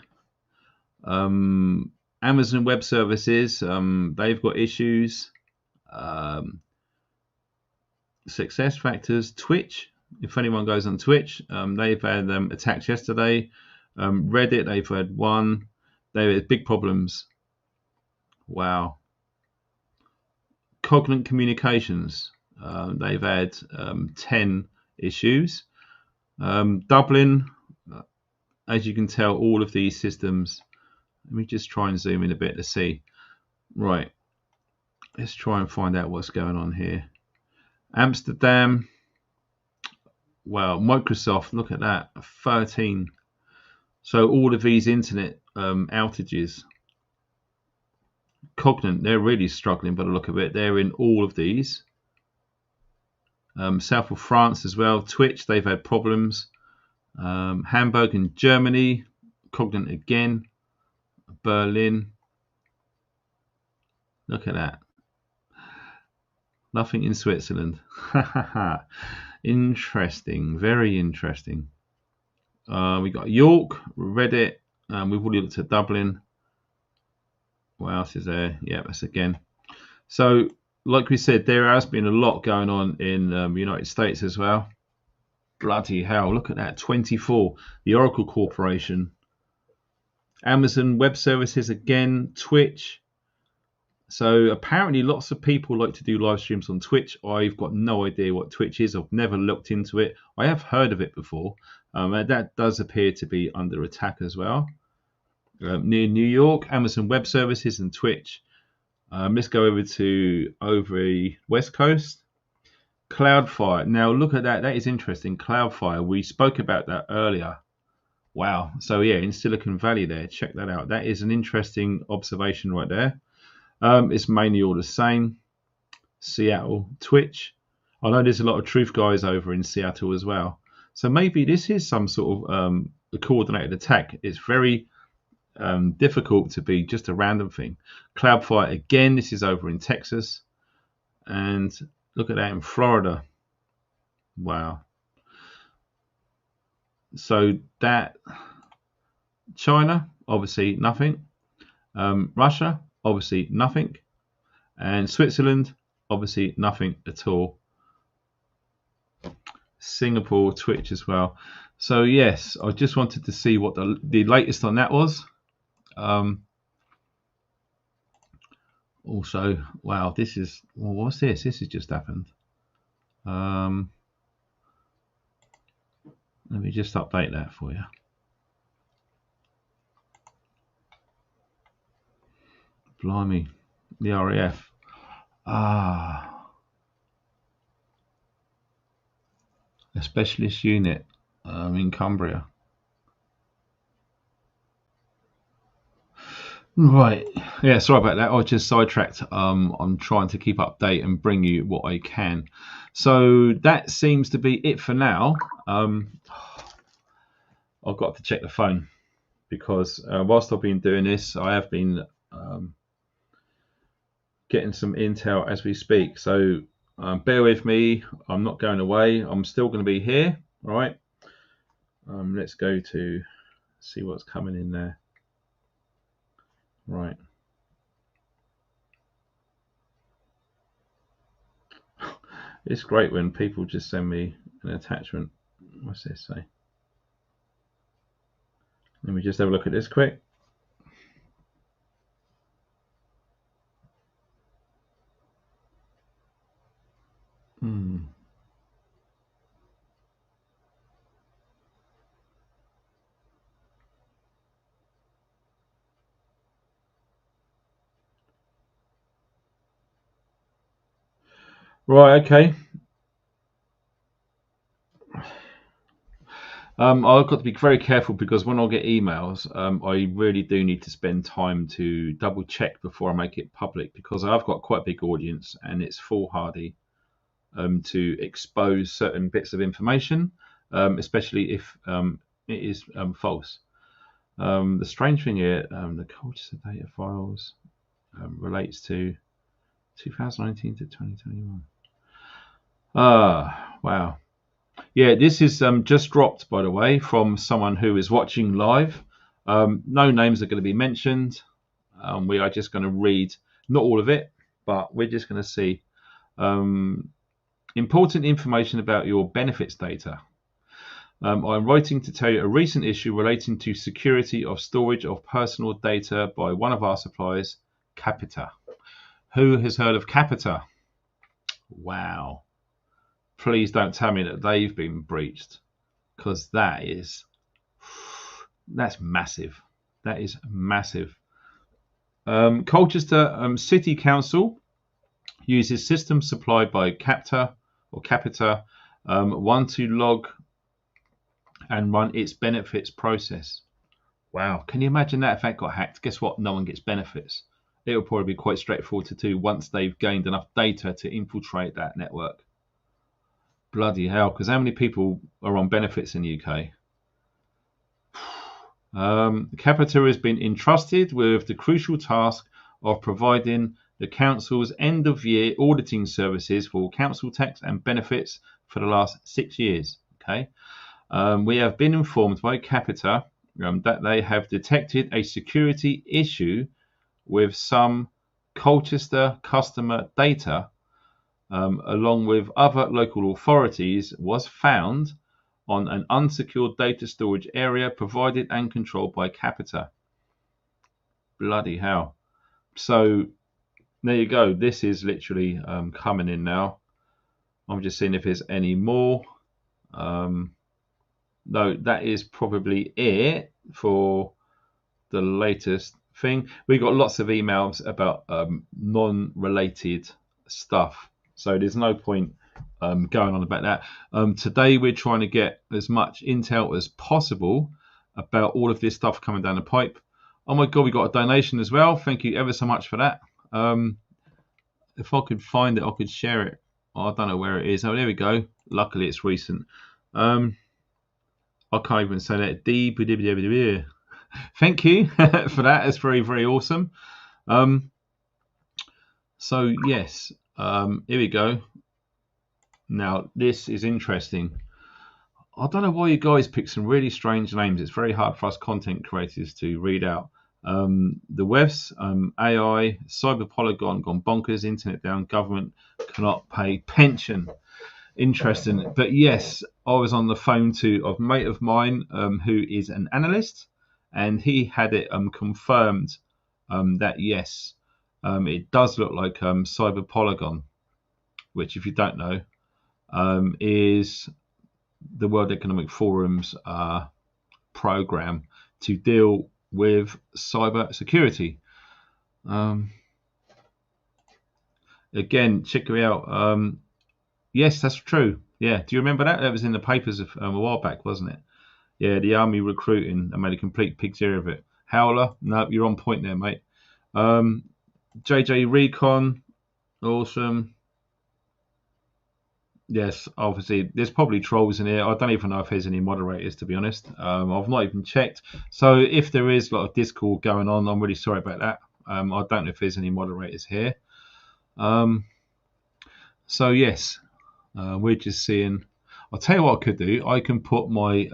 Amazon Web Services, they've got issues. Success factors, Twitch. If anyone goes on Twitch, they've had attacks yesterday. Reddit, they've had one. They had big problems. Wow. Cognate Communications, they've had 10 issues. Dublin, as you can tell, all of these systems. Let me just try and zoom in a bit to see. Right. Let's try and find out what's going on here. Amsterdam. Wow, Microsoft, look at that, 13. So all of these internet outages. Cognate, they're really struggling by the look of it. They're in all of these. South of France as well. Twitch, they've had problems. Hamburg in Germany. Cognate again. Berlin. Look at that. Nothing in Switzerland. Interesting. Very interesting. We got York, Reddit. We've already looked at Dublin. What else is there? Yeah, that's again. So, like we said, there has been a lot going on in the United States as well. Bloody hell, look at that. 24. The Oracle Corporation. Amazon Web Services again. Twitch. So apparently lots of people like to do live streams on Twitch. I've got no idea what Twitch is. I've never looked into it. I have heard of it before. That does appear to be under attack as well. Near New York, Amazon Web Services and Twitch. Let's go over to the West Coast. Cloudflare. Now look at that. That is interesting. Cloudflare. We spoke about that earlier. Wow. So yeah, in Silicon Valley there. Check that out. That is an interesting observation right there. It's mainly all the same. Seattle, Twitch. I know there's a lot of truth guys over in Seattle as well. So maybe this is some sort of a coordinated attack. It's very difficult to be just a random thing. Cloudflare again. This is over in Texas. And look at that in Florida. Wow. So that China, obviously nothing. Russia, obviously nothing. And Switzerland, obviously nothing at all. Singapore, Twitch as well. So yes, I just wanted to see what the latest on that was. Also, wow, this is, well, what's this? This has just happened. Let me just update that for you. Blimey, the RAF. A specialist unit in Cumbria. Right, yeah, sorry about that. I just sidetracked. I'm trying to keep update and bring you what I can. So that seems to be it for now. I've got to check the phone because whilst I've been doing this, I have been getting some intel as we speak. So bear with me. I'm not going away. I'm still going to be here. All right. Let's go to see what's coming in there. Right. It's great when people just send me an attachment. What's this say? Let me just have a look at this quick. Right, okay. I've got to be very careful because when I get emails, I really do need to spend time to double check before I make it public because I've got quite a big audience and it's foolhardy to expose certain bits of information, especially if it is false. The strange thing here, the Colchester data files relates to 2019 to 2021. Wow. Yeah, this is just dropped, by the way, from someone who is watching live. No names are going to be mentioned. We are just going to read, not all of it, but we're just going to see important information about your benefits data. I'm writing to tell you a recent issue relating to security of storage of personal data by one of our suppliers, Capita. Who has heard of Capita? Wow. Please don't tell me that they've been breached, because that's massive. That is massive. Colchester City Council uses systems supplied by Capita, one to log and run its benefits process. Wow, can you imagine that if that got hacked? Guess what? No one gets benefits. It'll probably be quite straightforward to do once they've gained enough data to infiltrate that network. Bloody hell, because how many people are on benefits in the UK? Capita has been entrusted with the crucial task of providing the council's end-of-year auditing services for council tax and benefits for the last 6 years. Okay, we have been informed by Capita that they have detected a security issue with some Colchester customer data, along with other local authorities, was found on an unsecured data storage area provided and controlled by Capita. Bloody hell. So there you go. This is literally coming in now. I'm just seeing if there's any more. No, that is probably it for the latest thing. We got lots of emails about non-related stuff, so there's no point going on about that. Today we're trying to get as much intel as possible about all of this stuff coming down the pipe. Oh my god, we got a donation as well. Thank you ever so much for that. If I could find it, I could share it. Oh, I don't know where it is. Oh, there we go. Luckily it's recent. I can't even say that. Thank you for that. It's very, very awesome. So yes, here we go. Now this is interesting. I don't know why you guys pick some really strange names. It's very hard for us content creators to read out. The webs, AI, cyber polygon gone bonkers, internet down, government cannot pay pension. Interesting. But yes, I was on the phone to a mate of mine who is an analyst, and he had it confirmed that yes, it does look like Cyber Polygon, which, if you don't know, is the World Economic Forum's program to deal with cyber security. Again, check it out. Yes, that's true. Yeah, do you remember that? That was in the papers a while back, wasn't it? Yeah, the army recruiting and made a complete pig's ear of it. Howler, no, you're on point there, mate. JJ Recon, awesome. Yes, obviously, there's probably trolls in here. I don't even know if there's any moderators, to be honest. I've not even checked. So if there is a lot of Discord going on, I'm really sorry about that. I don't know if there's any moderators here. So yes, we're just seeing. I'll tell you what I could do. I can put my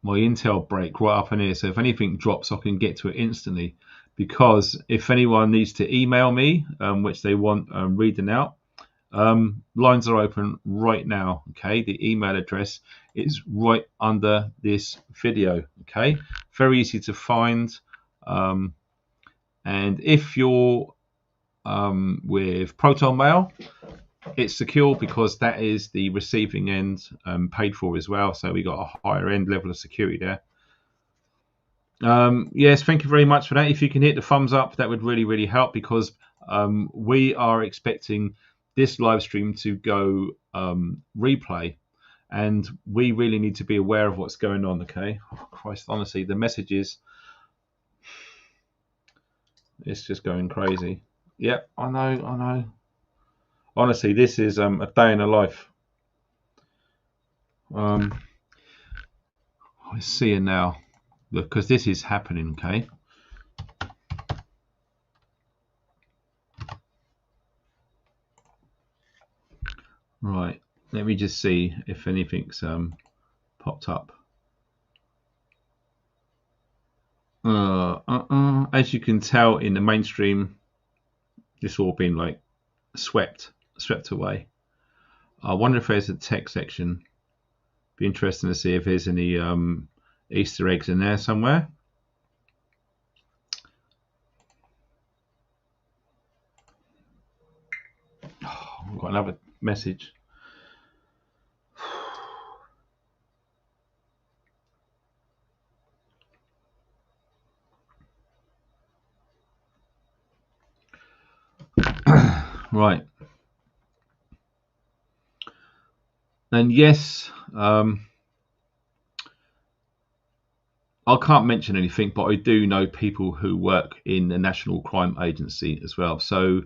my Intel break right up in here, so if anything drops, I can get to it instantly. Because if anyone needs to email me, which they want reading out, lines are open right now. Okay, the email address is right under this video. Okay, very easy to find. And if you're with Proton Mail, it's secure because that is the receiving end paid for as well. So we got a higher end level of security there. Yes, thank you very much for that. If you can hit the thumbs up, that would really, really help, because we are expecting this live stream to go replay, and we really need to be aware of what's going on. Okay, oh, Christ, honestly, the messages, it's just going crazy. Yep, I know. Honestly, this is a day in the life. We're seeing now, because this is happening. Okay. Right, let me just see if anything's popped up. As you can tell in the mainstream, it's all been like swept away. I wonder if there's a tech section. Be interesting to see if there's any Easter eggs in there somewhere. Oh, we've got another message. Right. And yes, I can't mention anything, but I do know people who work in the National Crime Agency as well. So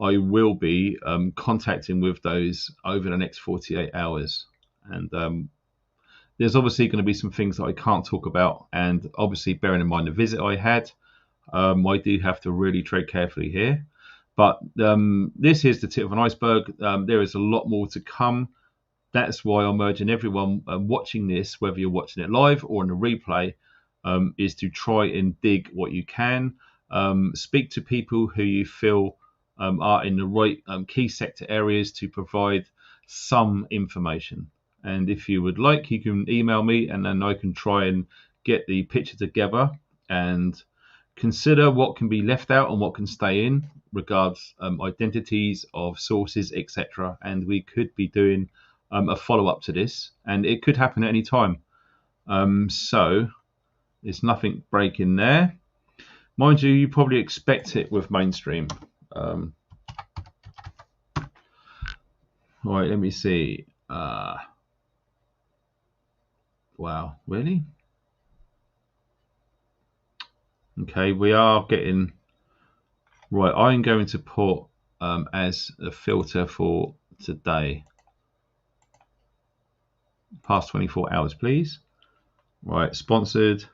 I will be contacting with those over the next 48 hours. And there's obviously going to be some things that I can't talk about. And obviously, bearing in mind the visit I had, I do have to really tread carefully here. But this is the tip of an iceberg. There is a lot more to come. That's why I'm urging everyone watching this, whether you're watching it live or in a replay, is to try and dig what you can. Speak to people who you feel are in the right key sector areas to provide some information. And if you would like, you can email me, and then I can try and get the picture together and consider what can be left out and what can stay in regards identities of sources, etc. And we could be doing a follow-up to this, and it could happen at any time. So there's nothing breaking there. Mind you, you probably expect it with mainstream. Right, let me see. Wow, really? Okay, we are getting... Right, I'm going to put as a filter for today. Past 24 hours, please. Right, sponsored.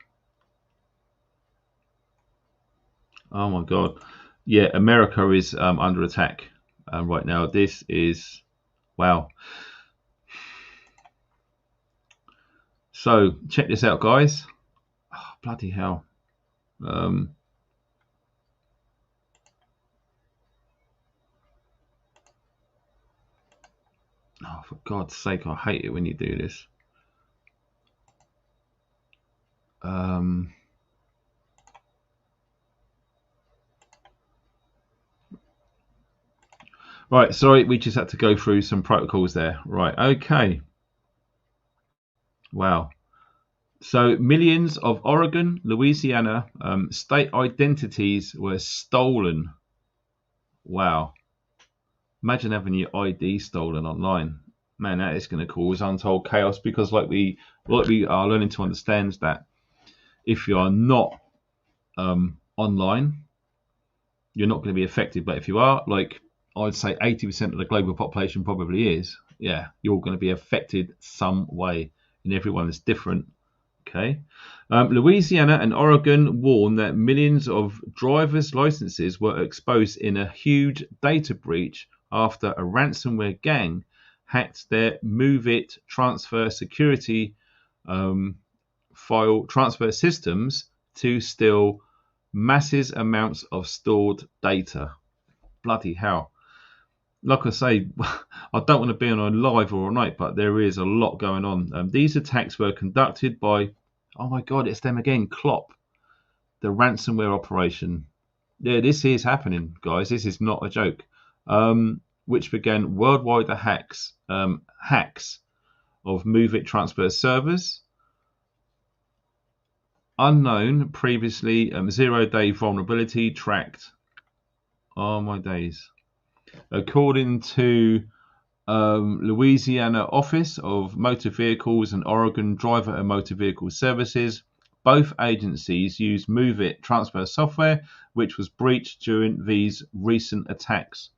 Oh my God. Yeah, America is under attack right now. This is... Wow. So, check this out, guys. Oh, bloody hell. Oh, for God's sake, I hate it when you do this. Right, sorry, we just had to go through some protocols there. Right, okay. Wow. So millions of Oregon, Louisiana state identities were stolen. Wow. Imagine having your ID stolen online. Man, that is going to cause untold chaos, because like we are learning to understand that if you are not online, you're not going to be affected. But if you are, like I'd say 80% of the global population probably is, yeah, you're going to be affected some way, and everyone is different. Okay. Louisiana and Oregon warn that millions of drivers' licenses were exposed in a huge data breach after a ransomware gang hacked their MoveIt transfer security file transfer systems to steal massive amounts of stored data. Bloody hell. Like I say, I don't want to be on a live or a night, but there is a lot going on. These attacks were conducted by, oh my God, it's them again, Clop, the ransomware operation. Yeah, this is happening, guys. This is not a joke. Which began worldwide hacks of MoveIt transfer servers. Unknown previously, 0-day vulnerability tracked. Oh my days. According to Louisiana Office of Motor Vehicles and Oregon Driver and Motor Vehicle Services, both agencies used MoveIt transfer software, which was breached during these recent attacks.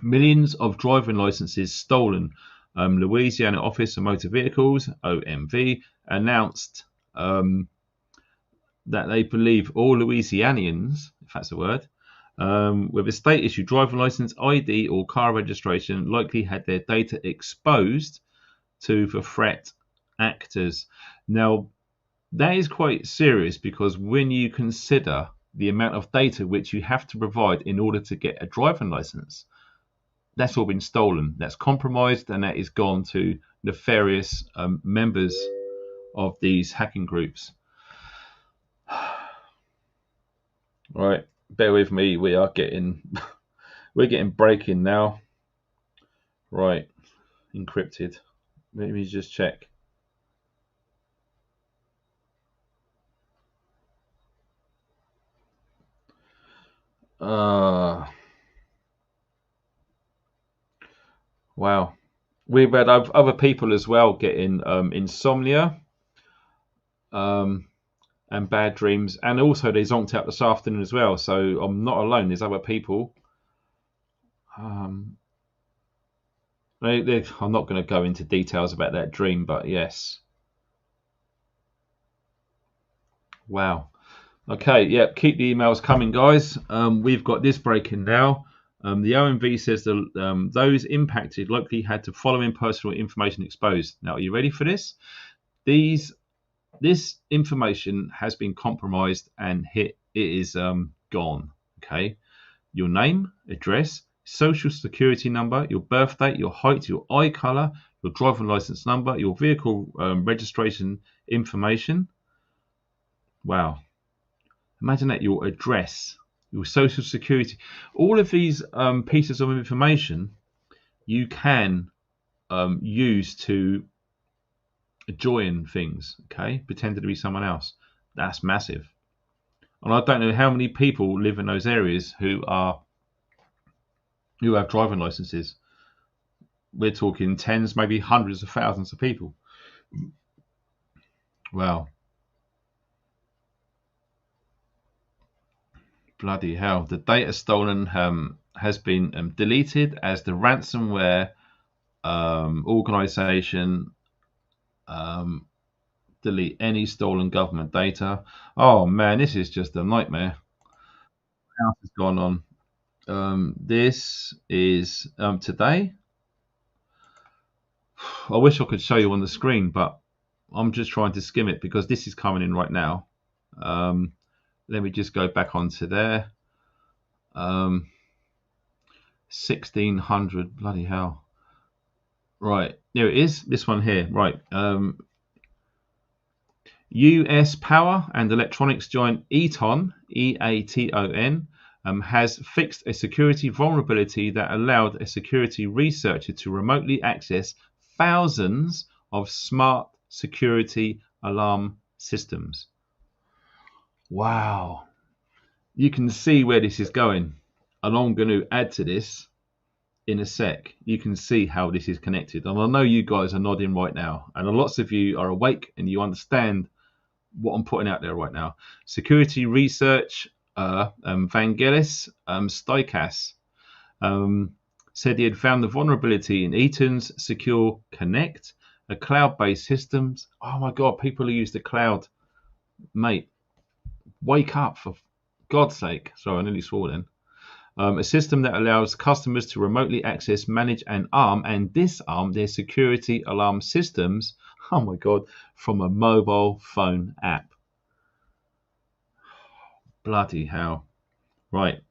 Millions of driving licenses stolen. Louisiana Office of Motor Vehicles, OMV, announced that they believe all Louisianians, if that's a word, with a state-issued driving license, ID, or car registration likely had their data exposed to the threat actors. Now, that is quite serious, because when you consider the amount of data which you have to provide in order to get a driving license, that's all been stolen, that's compromised, and that is gone to nefarious members of these hacking groups. Right, bear with me. We're getting breaking now. Right, encrypted. Let me just check. Wow, we've had other people as well getting insomnia, and bad dreams, and also they zonked out this afternoon as well. So I'm not alone. There's other people. I'm not going to go into details about that dream, but yes. Wow. Okay, yeah, keep the emails coming, guys. We've got this breaking now. The OMV says that those impacted likely had the following personal information exposed. Now, are you ready for this? This information has been compromised, and it is gone. Okay, your name, address, social security number, your birth date, your height, your eye color, your driving license number, your vehicle registration information. Wow. Imagine that, your address, your social security, all of these pieces of information you can use to join things, okay, pretending to be someone else. That's massive. And I don't know how many people live in those areas who have driving licenses. We're talking tens, maybe hundreds of thousands of people. Wow. Bloody hell. The data stolen has been deleted as the ransomware organization delete any stolen government data. Oh man, this is just a nightmare. What else has gone on? This is today. I wish I could show you on the screen, but I'm just trying to skim it because this is coming in right now. Let me just go back onto there. 1600, bloody hell. Right, there it is, this one here. Right, US power and electronics giant Eaton, E-A-T-O-N, has fixed a security vulnerability that allowed a security researcher to remotely access thousands of smart security alarm systems. Wow. You can see where this is going. And I'm going to add to this in a sec. You can see how this is connected. And I know you guys are nodding right now. And lots of you are awake and you understand what I'm putting out there right now. Security research, Vangelis Stoikas, said he had found the vulnerability in Eaton's Secure Connect, a cloud-based system. Oh my God, people who use the cloud, mate, wake up for God's sake. Sorry, I nearly swore then. A system that allows customers to remotely access, manage, and arm and disarm their security alarm systems, oh my God, from a mobile phone app. Bloody hell. Right.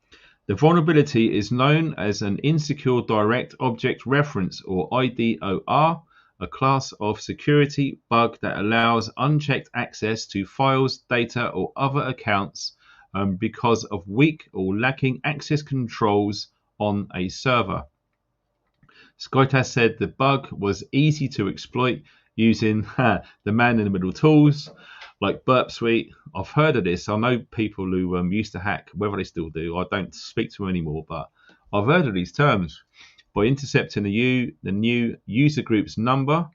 The vulnerability is known as an Insecure Direct Object Reference, or IDOR, a class of security bug that allows unchecked access to files, data, or other accounts because of weak or lacking access controls on a server. Skytas said the bug was easy to exploit using the man-in-the-middle tools like Burp Suite. I've heard of this. I know people who used to hack, whether they still do. I don't speak to them anymore, but I've heard of these terms. By intercepting the new user group's number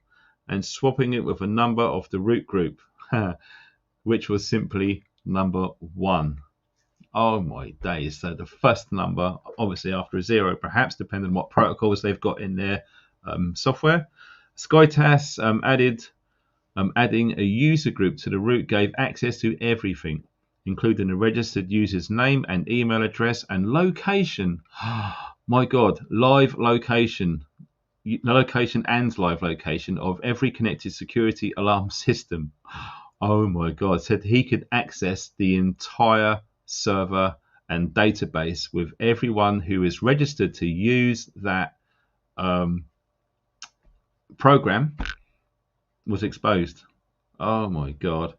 and swapping it with a number of the root group, which was simply number 1. Oh my days. So the first number, obviously after a 0, perhaps, depending on what protocols they've got in their software. Skytas adding a user group to the root gave access to everything, including a registered user's name and email address and location. My God, live location. Location and live location of every connected security alarm system. Oh my God. Said he could access the entire server and database with everyone who is registered to use that program was exposed. Oh my God.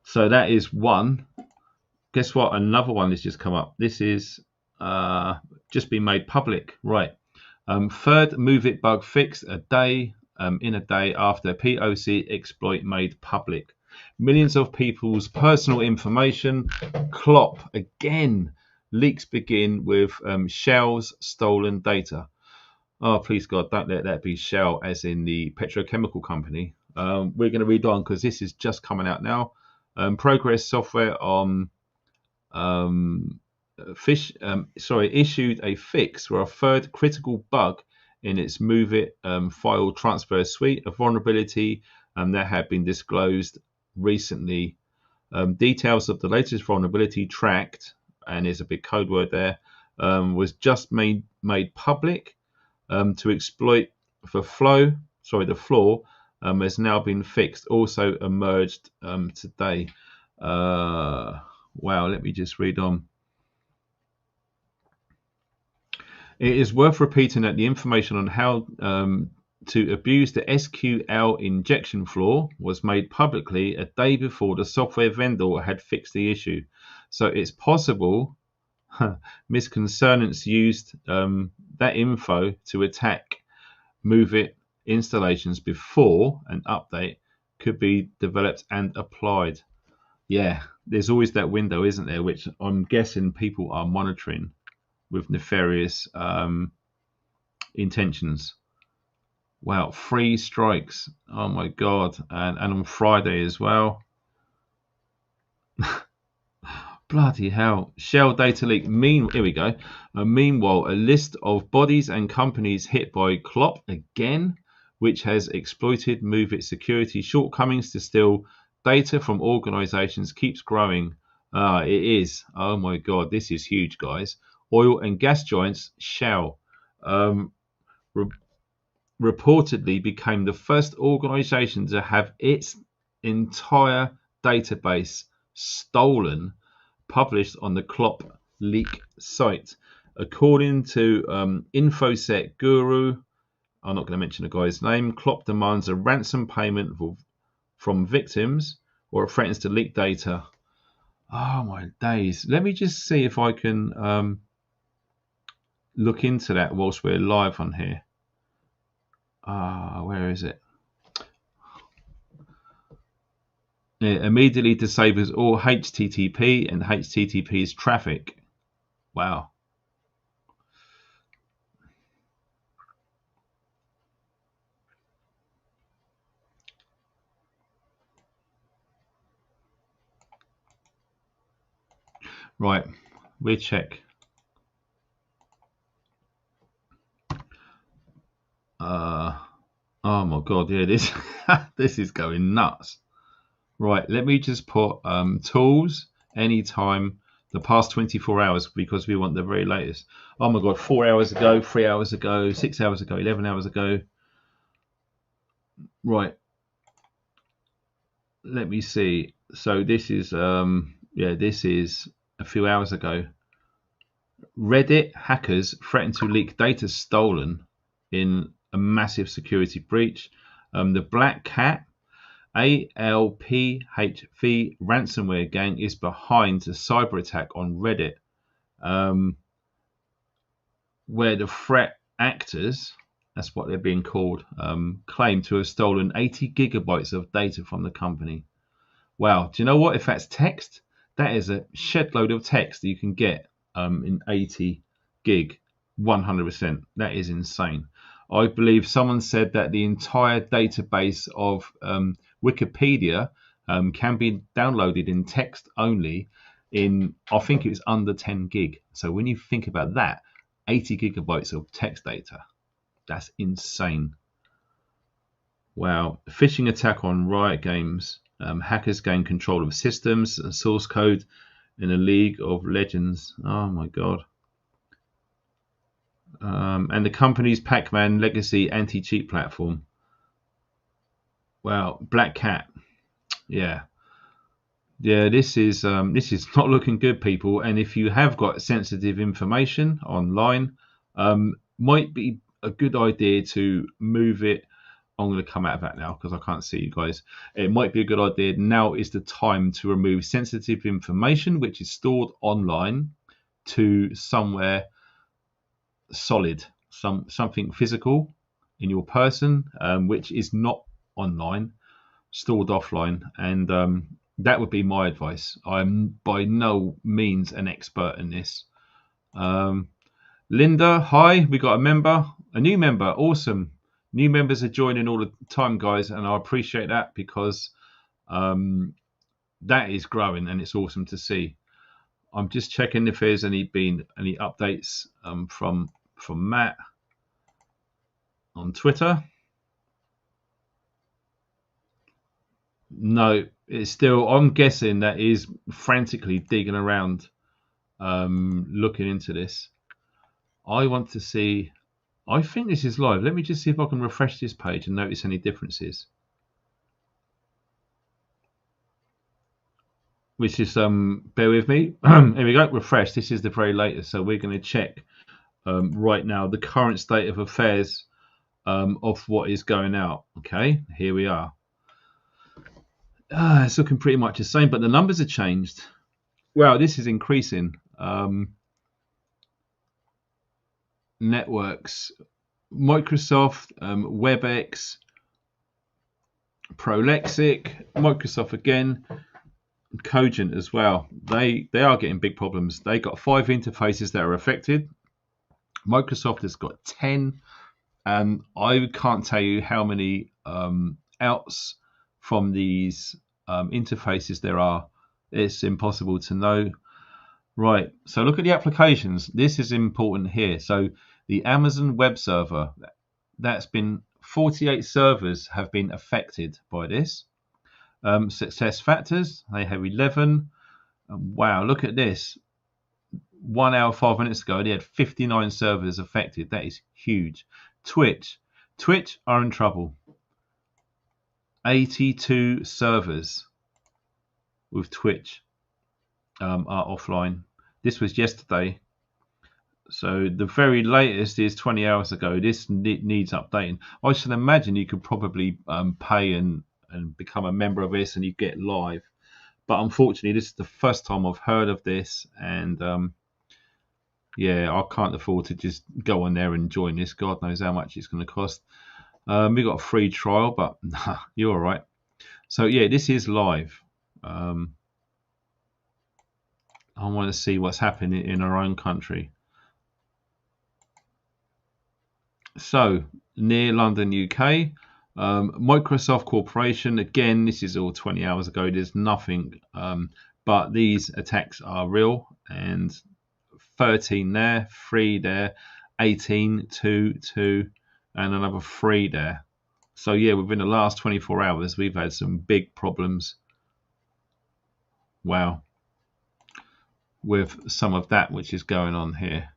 So that is one. Guess what? Another one has just come up. This is just been made public. Right. Third Move It bug fixed in a day after POC exploit made public. Millions of people's personal information. Clop again. Leaks begin with Shell's stolen data. Oh, please God, don't let that be Shell, as in the petrochemical company. We're going to read on because this is just coming out now. Progress Software on issued a fix where a third critical bug in its Move It file transfer suite, a vulnerability that had been disclosed recently. Details of the latest vulnerability tracked, and there's a big code word there, was just made public to exploit the flaw has now been fixed. Also emerged today. Wow, let me just read on. It is worth repeating that the information on how to abuse the SQL injection flaw was made publicly a day before the software vendor had fixed the issue. So it's possible misconcernants used that info to attack Move It installations before an update could be developed and applied. Yeah, there's always that window, isn't there, which I'm guessing people are monitoring with nefarious intentions. Wow, 3 strikes. Oh my God. And on Friday as well. Bloody hell. Shell data leak. Here we go. Meanwhile, a list of bodies and companies hit by Clop again, which has exploited Move It security shortcomings to steal data from organizations, keeps growing. It is. Oh my God. This is huge, guys. Oil and gas giants Shell reportedly became the first organization to have its entire database stolen, published on the Clop leak site. According to InfoSec guru, I'm not going to mention the guy's name, Clop demands a ransom payment from victims or it threatens to leak data. Oh my days. Let me just see if I can look into that whilst we're live on here. Where is it? It immediately disables all HTTP and HTTP's traffic. Wow. Right, we'll check. Oh my god, yeah, this this is going nuts. Right, let me just put tools anytime the past 24 hours, because we want the very latest. Oh my god, 4 hours ago, 3 hours ago, 6 hours ago, 11 hours ago. Right, let me see. So this is this is a few hours ago. Reddit hackers threaten to leak data stolen in a massive security breach. The Black Cat ALPHV ransomware gang is behind the cyber attack on Reddit, where the threat actors, that's what they're being called, claim to have stolen 80 gigabytes of data from the company. Wow, do you know what? If that's text, that is a shed load of text that you can get in 80 gig, 100%. That is insane. I believe someone said that the entire database of Wikipedia can be downloaded in text only in, I think it was under 10 gig. So when you think about that, 80 gigabytes of text data, that's insane. Wow. Phishing attack on Riot Games. Hackers gain control of systems and source code in a League of Legends. Oh my god. And the company's Pac-Man legacy anti-cheat platform. Wow, Black Cat. Yeah, this is not looking good, people. And if you have got sensitive information online, might be a good idea to move it. I'm going to come out of that now because I can't see you guys. It might be a good idea. Now is the time to remove sensitive information which is stored online to somewhere solid, something physical in your person, which is not online, stored offline. And that would be my advice. I'm by no means an expert in this. Linda, hi, we got a new member, awesome. New members are joining all the time, guys, and I appreciate that because that is growing and it's awesome to see. I'm just checking if there's been any updates from Matt on Twitter. No, it's still, I'm guessing that is frantically digging around, looking into this. I want to see, I think this is live. Let me just see if I can refresh this page and notice any differences. Which is, bear with me. Here we go, refresh. This is the very latest. So we're going to check right now the current state of affairs of what is going out. Okay, here we are. It's looking pretty much the same, but the numbers have changed. Wow, this is increasing. Networks, Microsoft, WebEx, Prolexic, Microsoft again, Cogent as well. They are getting big problems. They got 5 interfaces that are affected. Microsoft has got 10, and I can't tell you how many outs from these interfaces there are. It's impossible to know. Right, so look at the applications. This is important here. So the Amazon web server, that's been 48 servers have been affected by this. Success factors, they have 11. Wow, look at this. 1 hour, 5 minutes ago, they had 59 servers affected. That is huge. Twitch are in trouble. 82 servers with Twitch are offline. This was yesterday. So the very latest is 20 hours ago. This needs updating. I should imagine you could probably pay and and become a member of this, and you get live. But unfortunately, this is the first time I've heard of this, and yeah, I can't afford to just go on there and join this. God knows how much it's going to cost. We got a free trial, but nah, you're all right. So yeah, this is live. I want to see what's happening in our own country. So near London, UK, Microsoft Corporation. Again, this is all 20 hours ago. There's nothing, but these attacks are real. And 13 there, 3 there, 18, 2, 2, and another 3 there. So yeah, within the last 24 hours, we've had some big problems. Wow. With some of that which is going on here.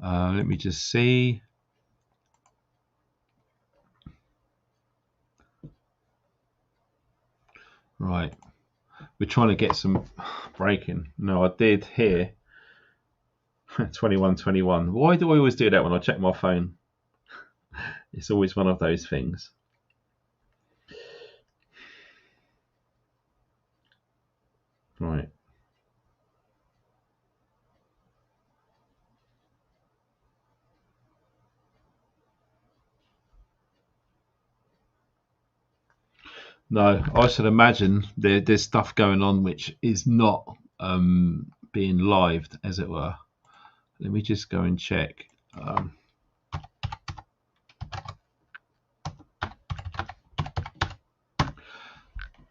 Let me just see. Right. We're trying to get some breaking. No, I did here. 21:21. Why do I always do that when I check my phone? It's always one of those things. Right. No, I should imagine there's stuff going on which is not being lived, as it were. Let me just go and check.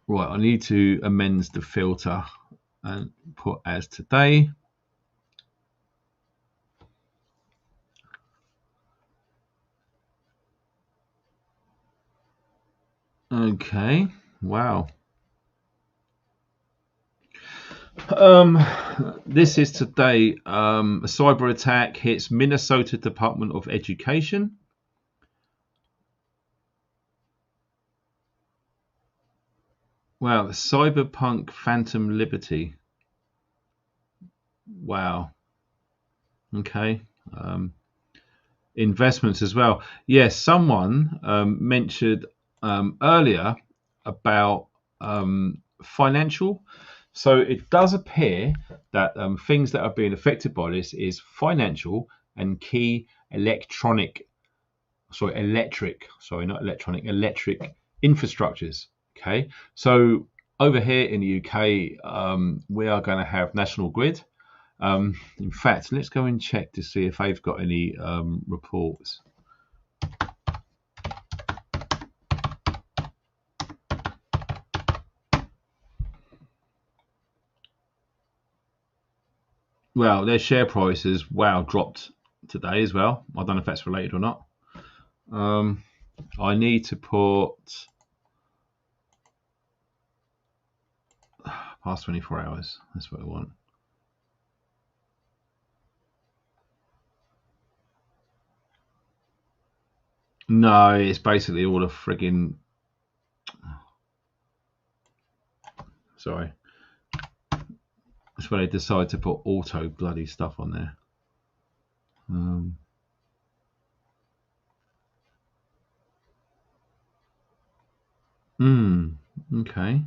Right, I need to amend the filter and put as today. Okay, wow. This is today. A cyber attack hits Minnesota Department of Education. Wow, Cyberpunk Phantom Liberty. Wow. Okay. Investments as well. Yes, someone mentioned earlier about financial. So it does appear that things that are being affected by this is financial and key electric infrastructures. Okay, so over here in the UK, we are going to have National Grid. In fact, let's go and check to see if they've got any reports. Well, their share prices, dropped today as well. I don't know if that's related or not. I need to put past 24 hours. That's what I want. No, it's basically all the friggin'. Sorry. That's when they decide to put auto bloody stuff on there. Okay.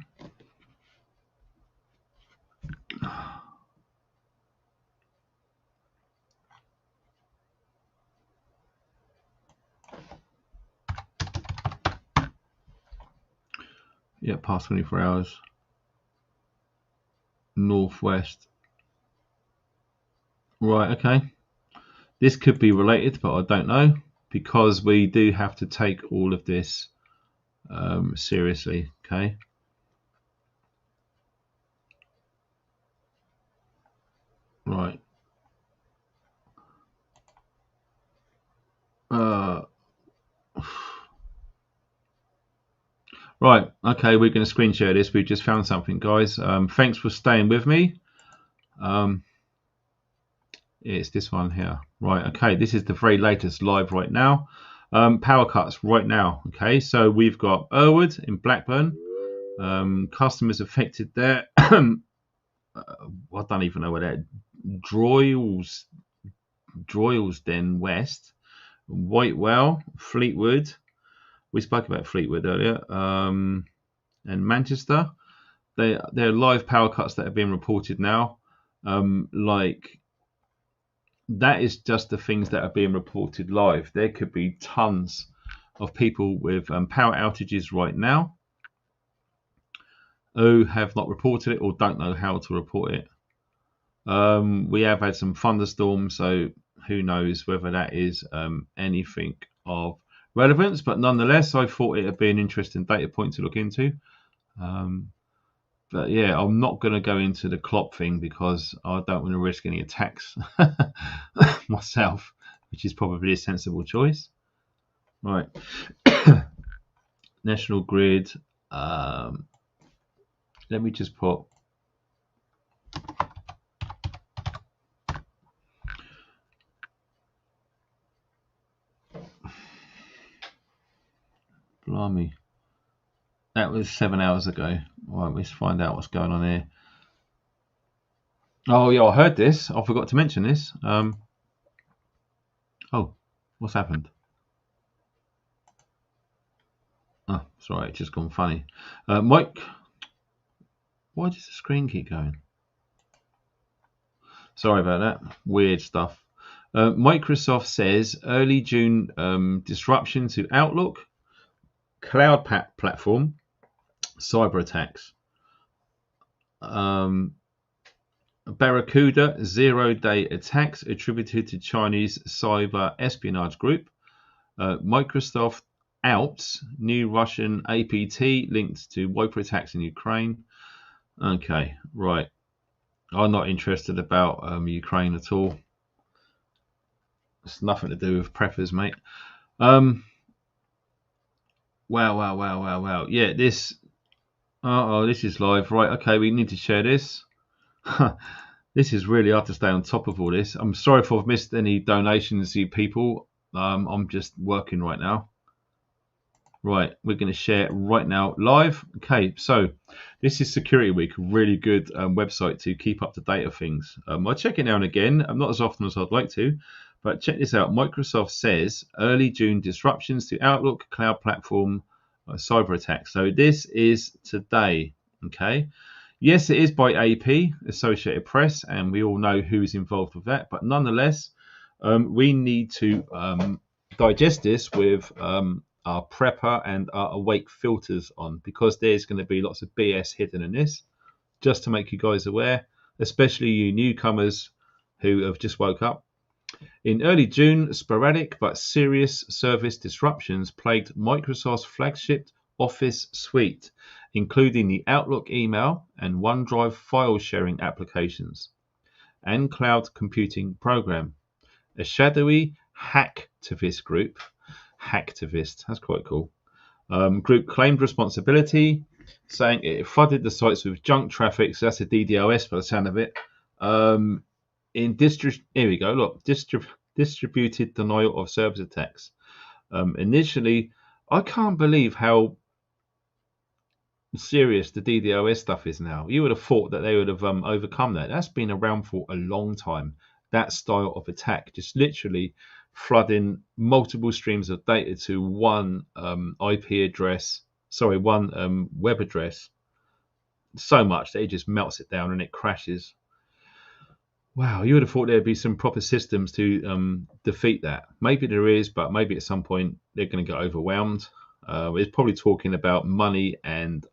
Yeah, past 24 hours. Northwest. Right, okay. This could be related, but I don't know, because we do have to take all of this seriously, okay? Right. Right, okay, we're going to screen share this. We've just found something, guys. Thanks for staying with me. It's this one here. Right, okay, this is the very latest live right now. Power cuts right now, okay? So we've got Irwood in Blackburn. Customers affected there. I don't even know where that Droylsden West, Whitewell, Fleetwood. We spoke about Fleetwood earlier. and Manchester. There are live power cuts that are being reported now. Like, that is just the things that are being reported live. There could be tons of people with power outages right now who have not reported it or don't know how to report it. We have had some thunderstorms, so who knows whether that is anything of relevance, but nonetheless I thought it would be an interesting data point to look into. But yeah, I'm not going to go into the Klopp thing because I don't want to risk any attacks myself, which is probably a sensible choice. Right. National Grid. Let me just put blimey. That was 7 hours ago. Right, let's find out what's going on here. Oh yeah, I heard this. I forgot to mention this. Oh, what's happened? Oh, sorry, it's just gone funny. Mike, why does the screen keep going? Sorry about that. Weird stuff. Microsoft says early June disruption to Outlook, cloud platform, cyber attacks. Barracuda 0-day attacks attributed to Chinese cyber espionage group. Microsoft outs new Russian APT linked to wiper attacks in Ukraine. Okay, right. I'm not interested about Ukraine at all. It's nothing to do with preppers, mate. Wow. Yeah, this. This is live. Right. Okay, we need to share this. This is really hard to stay on top of all this. I'm sorry if I've missed any donations, you people. I'm just working right now. Right, we're going to share right now live. Okay, so this is Security Week, a really good website to keep up to date of things. I check it now and again, not as often as I'd like to, but check this out. Microsoft says early June disruptions to Outlook, cloud platform, cyber attacks. So this is today, okay? Yes, it is by AP, Associated Press, and we all know who is involved with that, but nonetheless, we need to digest this with our prepper and our awake filters on, because there's going to be lots of BS hidden in this, just to make you guys aware, especially you newcomers who have just woke up. In early June, sporadic but serious service disruptions plagued Microsoft's flagship Office suite, including the Outlook email and OneDrive file sharing applications and cloud computing program. A shadowy hacktivist group, that's quite cool, group claimed responsibility, saying it flooded the sites with junk traffic, so that's a DDoS by the sound of it. Here we go, look, distributed denial of service attacks. Initially, I can't believe how serious the DDoS stuff is now. You would have thought that they would have overcome that. That's been around for a long time, that style of attack, just literally flooding multiple streams of data to one IP address, one web address, so much that it just melts it down and it crashes. Wow, you would have thought there'd be some proper systems to defeat that. Maybe there is, but maybe at some point they're going to get overwhelmed. It's probably talking about money and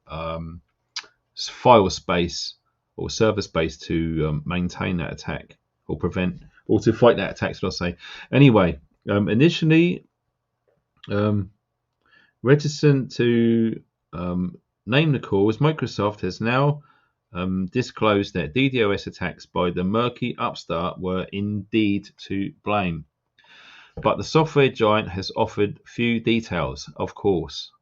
file space or server space to maintain that attack or prevent or to fight that attack, so I'll say. Anyway, initially reticent to name the cause, Microsoft has now disclosed that DDoS attacks by the murky upstart were indeed to blame. But the software giant has offered few details, of course,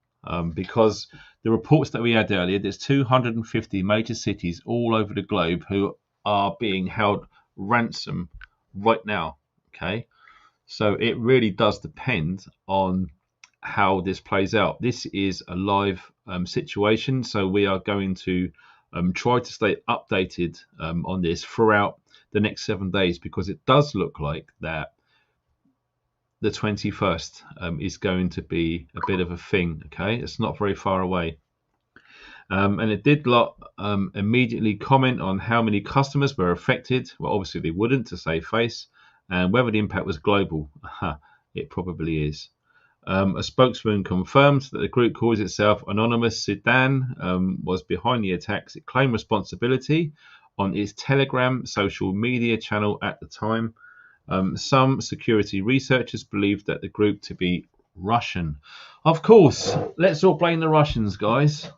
because the reports that we had earlier, there's 250 major cities all over the globe who are being held ransom right now. Okay, so it really does depend on how this plays out. This is a live situation, so we are going to try to stay updated on this throughout the next 7 days, because it does look like that the 21st is going to be a bit of a thing. Okay, it's not very far away. And it did not immediately comment on how many customers were affected. Well, obviously they wouldn't, to save face, and whether the impact was global. It probably is. A spokesman confirmed that the group calls itself Anonymous Sudan was behind the attacks. It claimed responsibility on its Telegram social media channel at the time. Some security researchers believe that the group to be Russian. Of course, let's all blame the Russians, guys.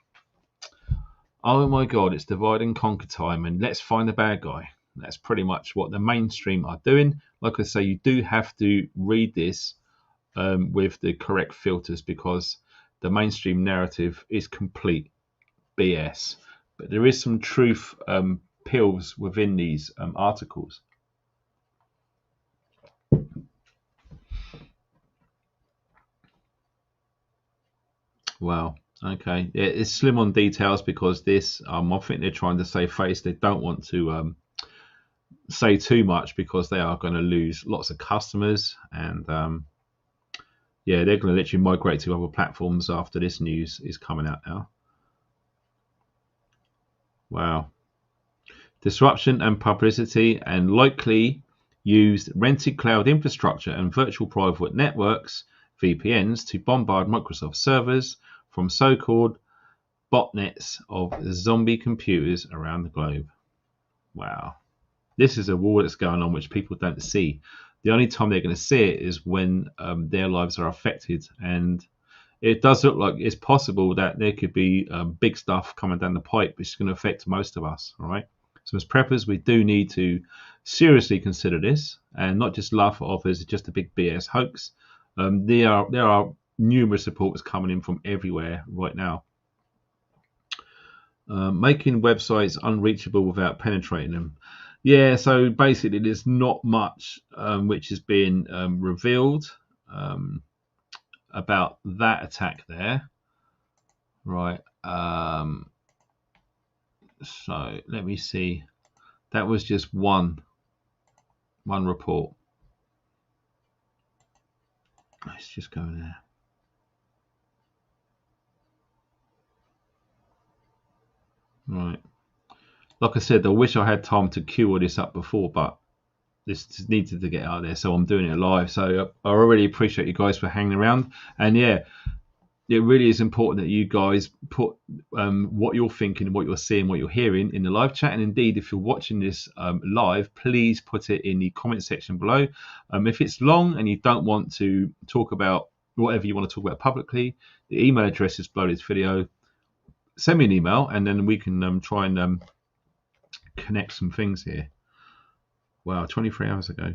Oh my God, it's divide and conquer time, and let's find the bad guy. That's pretty much what the mainstream are doing. Like I say, you do have to read this with the correct filters, because the mainstream narrative is complete BS. But there is some truth pills within these articles. Wow. Okay. It's slim on details because this, I think they're trying to save face. They don't want to say too much because they are going to lose lots of customers, and yeah, they're going to literally migrate to other platforms after this news is coming out now. Wow. Disruption and publicity, and likely used rented cloud infrastructure and virtual private networks, VPNs, to bombard Microsoft servers from so-called botnets of zombie computers around the globe. Wow. This is a war that's going on which people don't see. The only time they're going to see it is when their lives are affected. And it does look like it's possible that there could be big stuff coming down the pipe which is going to affect most of us. All right. So as preppers, we do need to seriously consider this and not just laugh it off as just a big BS hoax. There are numerous reports coming in from everywhere right now. Making websites unreachable without penetrating them. Yeah, so basically there's not much which has been revealed about that attack there. Right. So let me see. That was just one report. Let's just go there. Right. Like I said, I wish I had time to queue all this up before, but this just needed to get out there, so I'm doing it live. So I really appreciate you guys for hanging around. And yeah, it really is important that you guys put what you're thinking, what you're seeing, what you're hearing in the live chat. And indeed, if you're watching this live, please put it in the comment section below. If it's long and you don't want to talk about whatever you want to talk about publicly, the email address is below this video. Send me an email, and then we can try and connect some things here. Wow, 23 hours ago.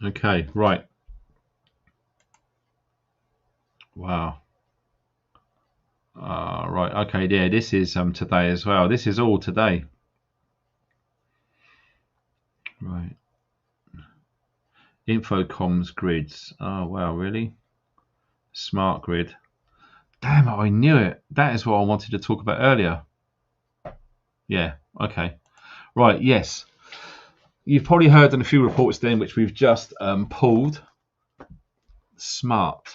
Okay, right. Wow. Right, okay, yeah, this is today as well. This is all today. Right. Infocomms grids. Oh, wow, really? Smart grid. Damn it, I knew it. That is what I wanted to talk about earlier. Yeah, okay. Right, yes. You've probably heard in a few reports then which we've just pulled. Smartphones,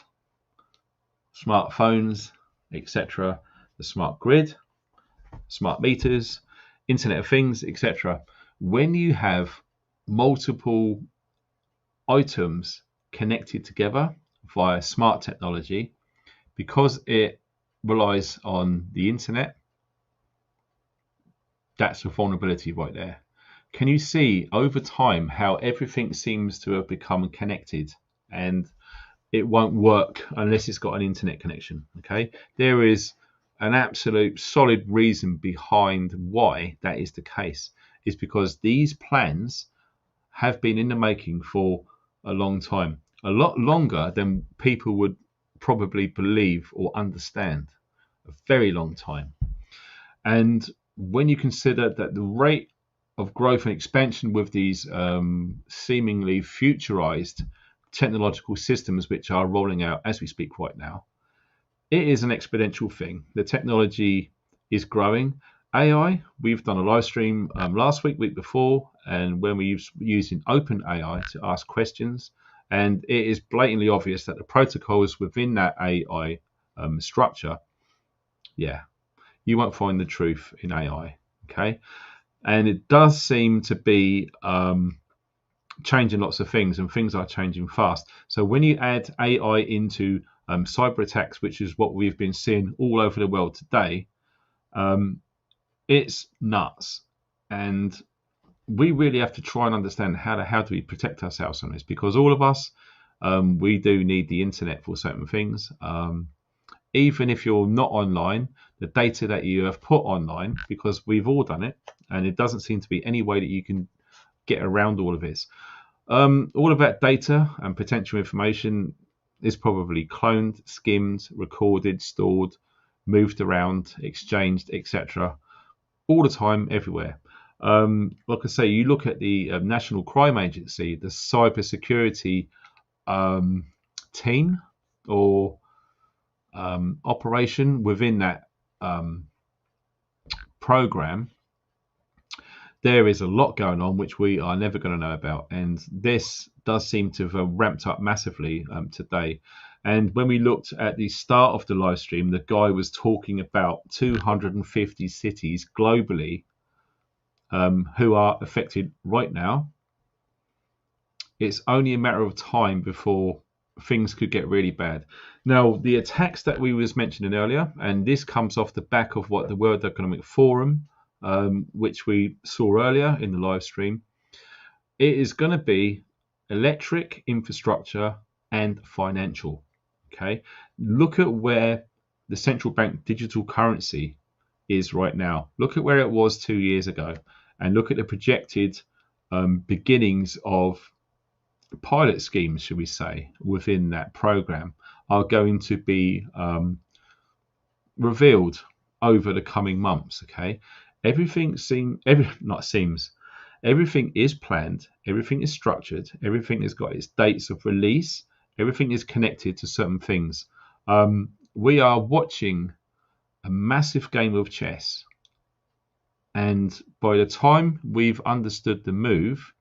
etc. The smart grid, smart meters, Internet of Things, etc. When you have multiple items connected together via smart technology, because it relies on the internet, that's a vulnerability right there. Can you see over time how everything seems to have become connected, and it won't work unless it's got an internet connection? Okay, there is an absolute solid reason behind why that is the case. Is because these plans have been in the making for a long time, a lot longer than people would probably believe or understand. A very long time. And when you consider that the rate of growth and expansion with these seemingly futurized technological systems which are rolling out as we speak right now, it is an exponential thing. The technology is growing. AI, we've done a live stream last week before, and when we using open AI to ask questions, and it is blatantly obvious that the protocols within that AI structure Yeah, you won't find the truth in AI. Okay, and it does seem to be changing lots of things, and things are changing fast. So when you add AI into cyber attacks, which is what we've been seeing all over the world today, it's nuts. And we really have to try and understand how do we protect ourselves from this, because all of us, we do need the internet for certain things. Even if you're not online, the data that you have put online, because we've all done it, and it doesn't seem to be any way that you can get around all of this. All of that data and potential information is probably cloned, skimmed, recorded, stored, moved around, exchanged, etc. all the time, everywhere. Like I say, you look at the National Crime Agency, the cybersecurity team or operation within that program. There is a lot going on which we are never going to know about, and this does seem to have ramped up massively today. And when we looked at the start of the live stream, the guy was talking about 250 cities globally who are affected right now. It's only a matter of time before things could get really bad. Now, the attacks that we was mentioning earlier, and this comes off the back of what the World Economic Forum, which we saw earlier in the live stream, it is going to be electric, infrastructure, and financial. Okay, look at where the central bank digital currency is right now. Look at where it was 2 years ago, and look at the projected beginnings of pilot schemes, should we say, within that program are going to be revealed over the coming months. Okay, everything everything is planned, everything is structured, everything has got its dates of release, everything is connected to certain things. We are watching a massive game of chess, and by the time we've understood the move,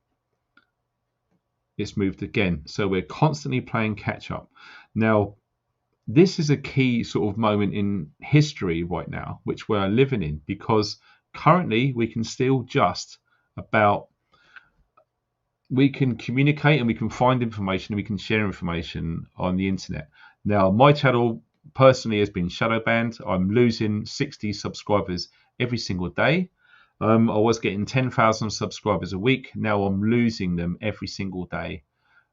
it's moved again. So we're constantly playing catch up. Now, this is a key sort of moment in history right now, which we're living in, because currently we can still just about, we can communicate and we can find information and we can share information on the internet. Now, my channel personally has been shadow banned. I'm losing 60 subscribers every single day. I was getting 10,000 subscribers a week. Now I'm losing them every single day.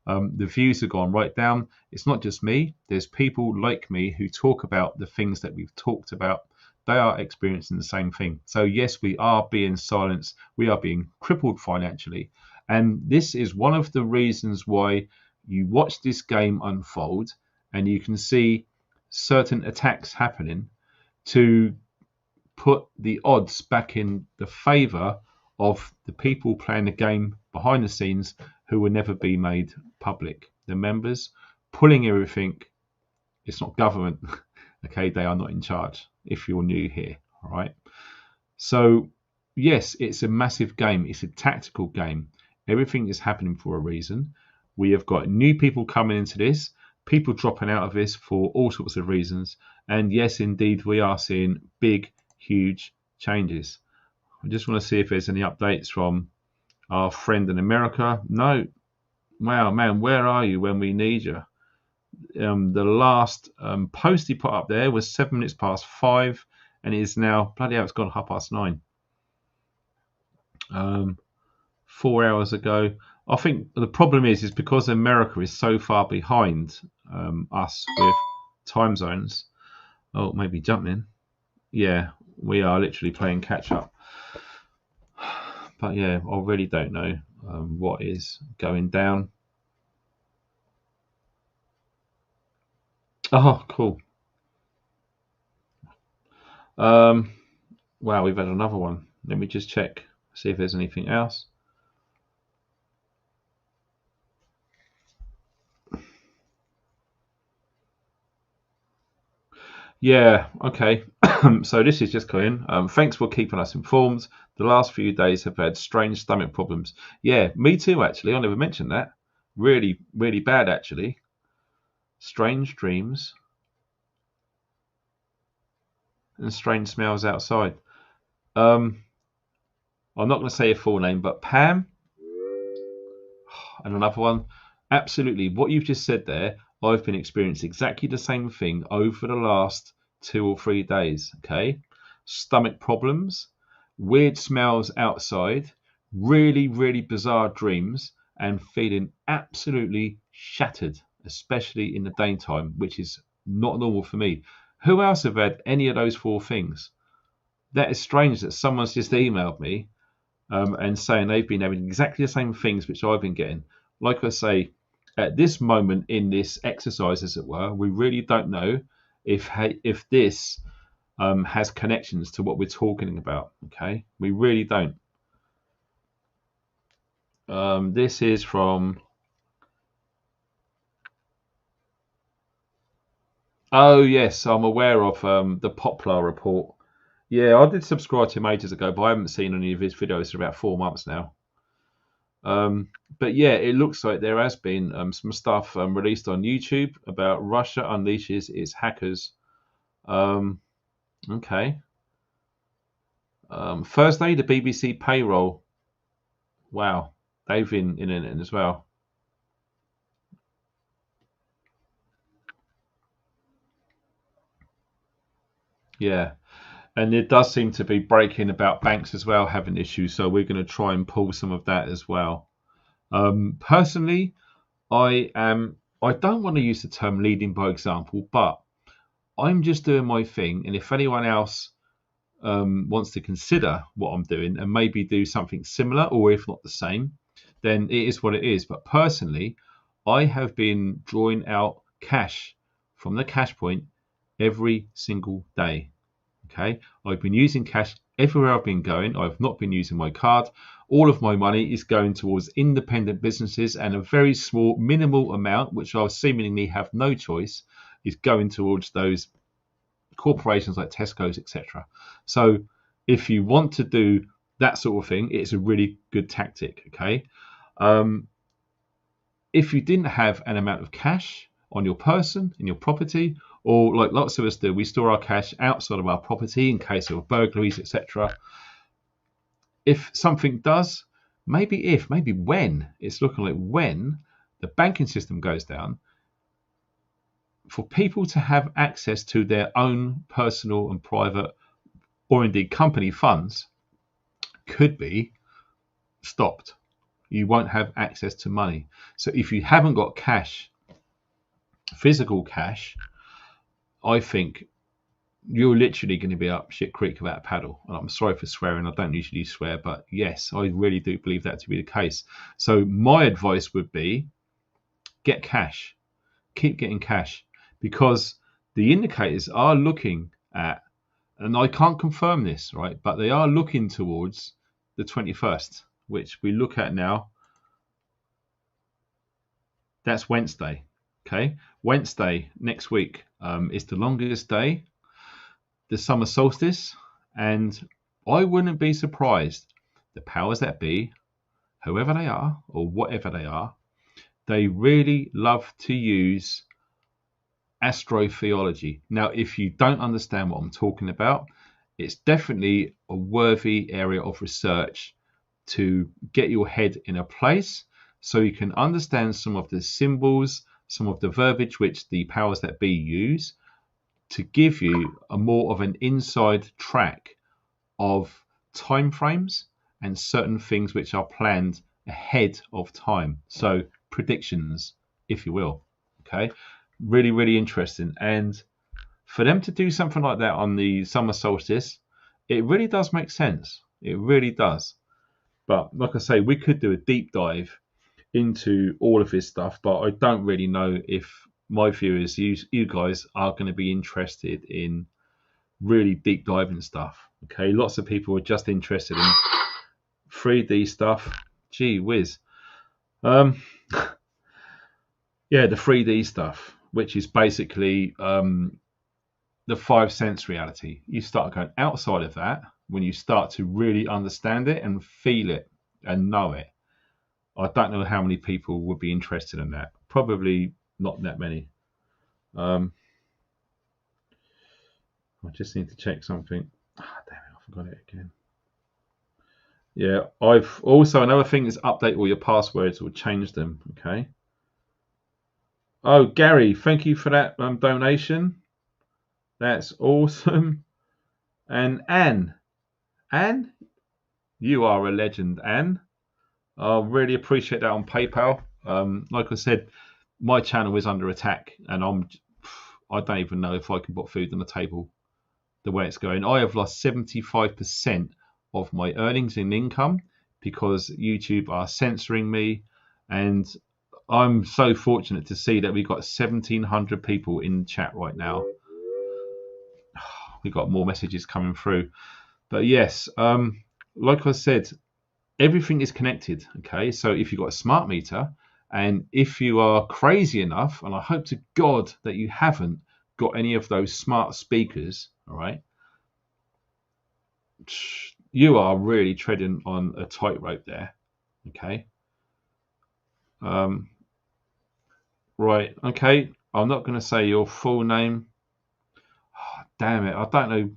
The views have gone right down. It's not just me. There's people like me who talk about the things that we've talked about. They are experiencing the same thing. So yes, we are being silenced. We are being crippled financially. And this is one of the reasons why you watch this game unfold and you can see certain attacks happening to put the odds back in the favor of the people playing the game behind the scenes who will never be made public. The members pulling everything. It's not government. Okay, they are not in charge if you're new here. All right. So yes, it's a massive game. It's a tactical game. Everything is happening for a reason. We have got new people coming into this, people dropping out of this for all sorts of reasons. And yes, indeed, we are seeing big, huge changes. I just want to see if there's any updates from our friend in America. No. Wow, man, where are you when we need you? The last post he put up there was 7 minutes past 5, and it is now, bloody hell, it's gone 9:30. 4 hours ago. I think the problem is because America is so far behind us with time zones. Oh, maybe jumping. Yeah, we are literally playing catch up. But yeah, I really don't know what is going down. Oh, cool. Wow, we've had another one. Let me just check, see if there's anything else. Yeah, okay. So this is just coming. Thanks for keeping us informed. The last few days have had strange stomach problems. Yeah, me too, actually. I never mentioned that. Really, really bad, actually. Strange dreams. and strange smells outside. I'm not going to say a full name, but Pam and another one. Absolutely, what you've just said there, I've been experiencing exactly the same thing over the last 2 or 3 days. Okay, stomach problems, weird smells outside, really, really bizarre dreams, and feeling absolutely shattered, especially in the daytime, which is not normal for me. Who else have had any of those 4 things? That is strange that someone's just emailed me and saying they've been having exactly the same things which I've been getting. Like I say, at this moment in this exercise, as it were, we really don't know if this has connections to what we're talking about. Okay, we really don't. This is from. Oh yes, I'm aware of the Poplar report. Yeah, I did subscribe to him ages ago, but I haven't seen any of his videos for about 4 months now. But yeah, it looks like there has been some stuff released on YouTube about Russia unleashes its hackers. Okay. Thursday, the BBC payroll. Wow, they've been in it as well. Yeah, and it does seem to be breaking about banks as well having issues, so we're going to try and pull some of that as well. Personally, I don't want to use the term leading by example, but I'm just doing my thing, and if anyone else wants to consider what I'm doing and maybe do something similar, or if not the same, then it is what it is. But personally, I have been drawing out cash from the cash point every single day. Okay, I've been using cash everywhere I've been going. I've not been using my card. All of my money is going towards independent businesses, and a very small, minimal amount, which I seemingly have no choice, is going towards those corporations like Tesco's, etc. So if you want to do that sort of thing, it's a really good tactic. Okay, if you didn't have an amount of cash on your person, in your property, or like lots of us do, we store our cash outside of our property in case of burglaries, etc. If something does, maybe when it's looking like when the banking system goes down, for people to have access to their own personal and private, or indeed company funds, could be stopped. You won't have access to money. So if you haven't got cash, physical cash, I think you're literally going to be up shit creek without a paddle. And I'm sorry for swearing. I don't usually swear, but yes, I really do believe that to be the case. So my advice would be get cash. Keep getting cash, because the indicators are looking at, and I can't confirm this, right, but they are looking towards the 21st, which we look at now. That's Wednesday. Okay, Wednesday next week is the longest day, the summer solstice, and I wouldn't be surprised the powers that be, whoever they are or whatever they are, they really love to use astrotheology. Now, if you don't understand what I'm talking about, it's definitely a worthy area of research to get your head in a place so you can understand some of the symbols, some of the verbiage which the powers that be use to give you a more of an inside track of timeframes and certain things which are planned ahead of time. So predictions, if you will. Okay, really, really interesting. And for them to do something like that on the summer solstice, it really does make sense. It really does. But like I say, we could do a deep dive into all of this stuff, but I don't really know if my viewers, you guys, are going to be interested in really deep diving stuff. Okay, lots of people are just interested in 3D stuff. Gee whiz. Yeah, the 3D stuff, which is basically the 5 sense reality. You start going outside of that when you start to really understand it and feel it and know it. I don't know how many people would be interested in that. Probably not that many. I just need to check something. Ah, damn it, I forgot it again. Yeah, I've also, another thing is update all your passwords or change them. Okay. Oh, Gary, thank you for that donation. That's awesome. And Anne, you are a legend, Anne. I really appreciate that on PayPal. Like I said, my channel is under attack, and I don't even know if I can put food on the table the way it's going. I have lost 75% of my earnings and income because YouTube are censoring me, and I'm so fortunate to see that we've got 1,700 people in chat right now. We've got more messages coming through. But yes, like I said, everything is connected. Okay, so if you've got a smart meter, and if you are crazy enough, and I hope to God that you haven't got any of those smart speakers, all right, you are really treading on a tightrope there. Okay. Right. Okay. I'm not going to say your full name. Oh, damn it. I don't know.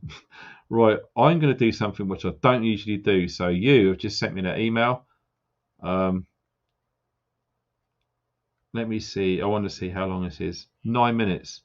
Right. I'm going to do something which I don't usually do. So you have just sent me that email. Let me see. I want to see how long this is. 9 minutes.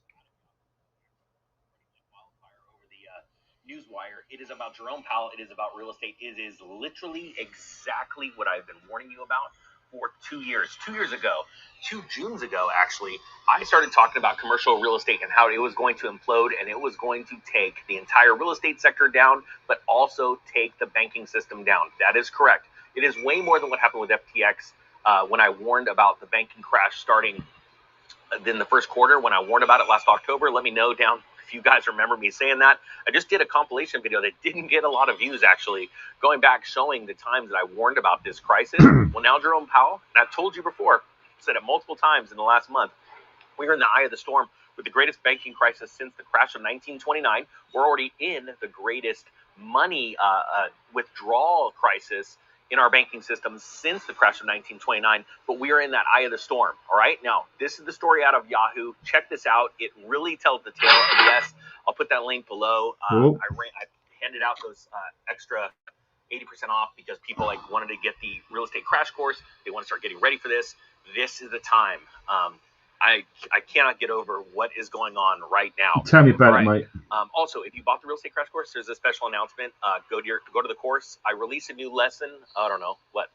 Newswire. It is about Jerome Powell. It is about real estate. It is literally exactly what I've been warning you about for 2 years. 2 years ago, 2 Junes ago, actually, I started talking about commercial real estate and how it was going to implode and it was going to take the entire real estate sector down, but also take the banking system down. That is correct. It is way more than what happened with FTX when I warned about the banking crash starting in the first quarter. When I warned about it last October, let me know down if you guys remember me saying that. I just did a compilation video that didn't get a lot of views, actually, going back showing the times that I warned about this crisis. Well, now Jerome Powell, and I've told you before, said it multiple times in the last month, we are in the eye of the storm with the greatest banking crisis since the crash of 1929. We're already in the greatest money withdrawal crisis in our banking system since the crash of 1929, but we are in that eye of the storm. All right, now this is the story out of Yahoo. Check this out. It really tells the tale. And yes, I'll put that link below. I handed out those extra 80% off because people wanted to get the real estate crash course. They want to start getting ready for this. This is the time. I cannot get over what is going on right now. Tell me about it, mate. Also, if you bought the real estate crash course, there's a special announcement. Go to the course. I released a new lesson. I don't know what,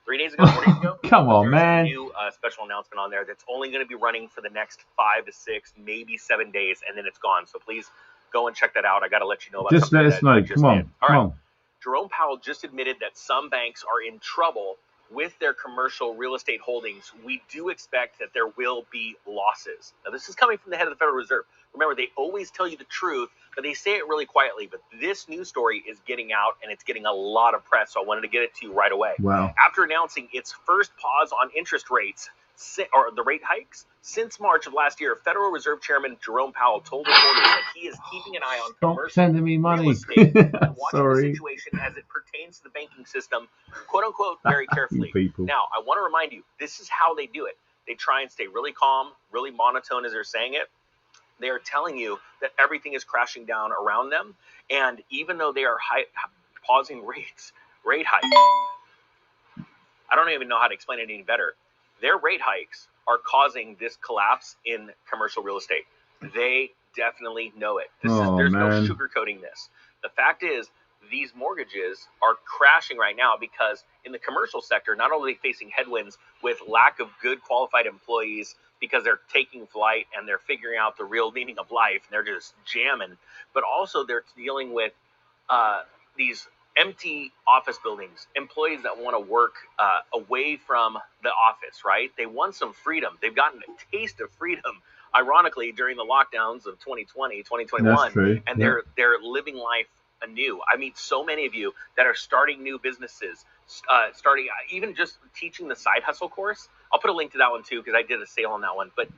3 days ago, 4 days ago. Come on, man. There's a new special announcement on there that's only going to be running for the next 5 to 6, maybe 7 days, and then it's gone. So please go and check that out. I got to let you know about. Just let us know. Come on. Come on. Jerome Powell just admitted that some banks are in trouble with their commercial real estate holdings. We do expect that there will be losses. Now, this is coming from the head of the Federal Reserve. Remember, they always tell you the truth, but they say it really quietly. But this news story is getting out, and it's getting a lot of press, so I wanted to get it to you right away. Wow. After announcing its first pause on interest rates, or the rate hikes, since March of last year, Federal Reserve Chairman Jerome Powell told reporters that he is keeping an eye on commercial sending me money. real estate and watching the situation as it pertains to the banking system, quote unquote, very carefully. Now, I want to remind you, this is how they do it. They try and stay really calm, really monotone as they're saying it. They are telling you that everything is crashing down around them, and even though they are pausing rate hikes, I don't even know how to explain it any better. Their rate hikes are causing this collapse in commercial real estate. They definitely know it. There's no sugarcoating this. The fact is, these mortgages are crashing right now because in the commercial sector, not only are they facing headwinds with lack of good qualified employees because they're taking flight and they're figuring out the real meaning of life and they're just jamming, but also they're dealing with these empty office buildings, employees that want to work away from the office, right? They want some freedom. They've gotten a taste of freedom, ironically, during the lockdowns of 2020, 2021, and they're living life anew. I meet so many of you that are starting new businesses, starting even just teaching the side hustle course. I'll put a link to that one too because I did a sale on that one. But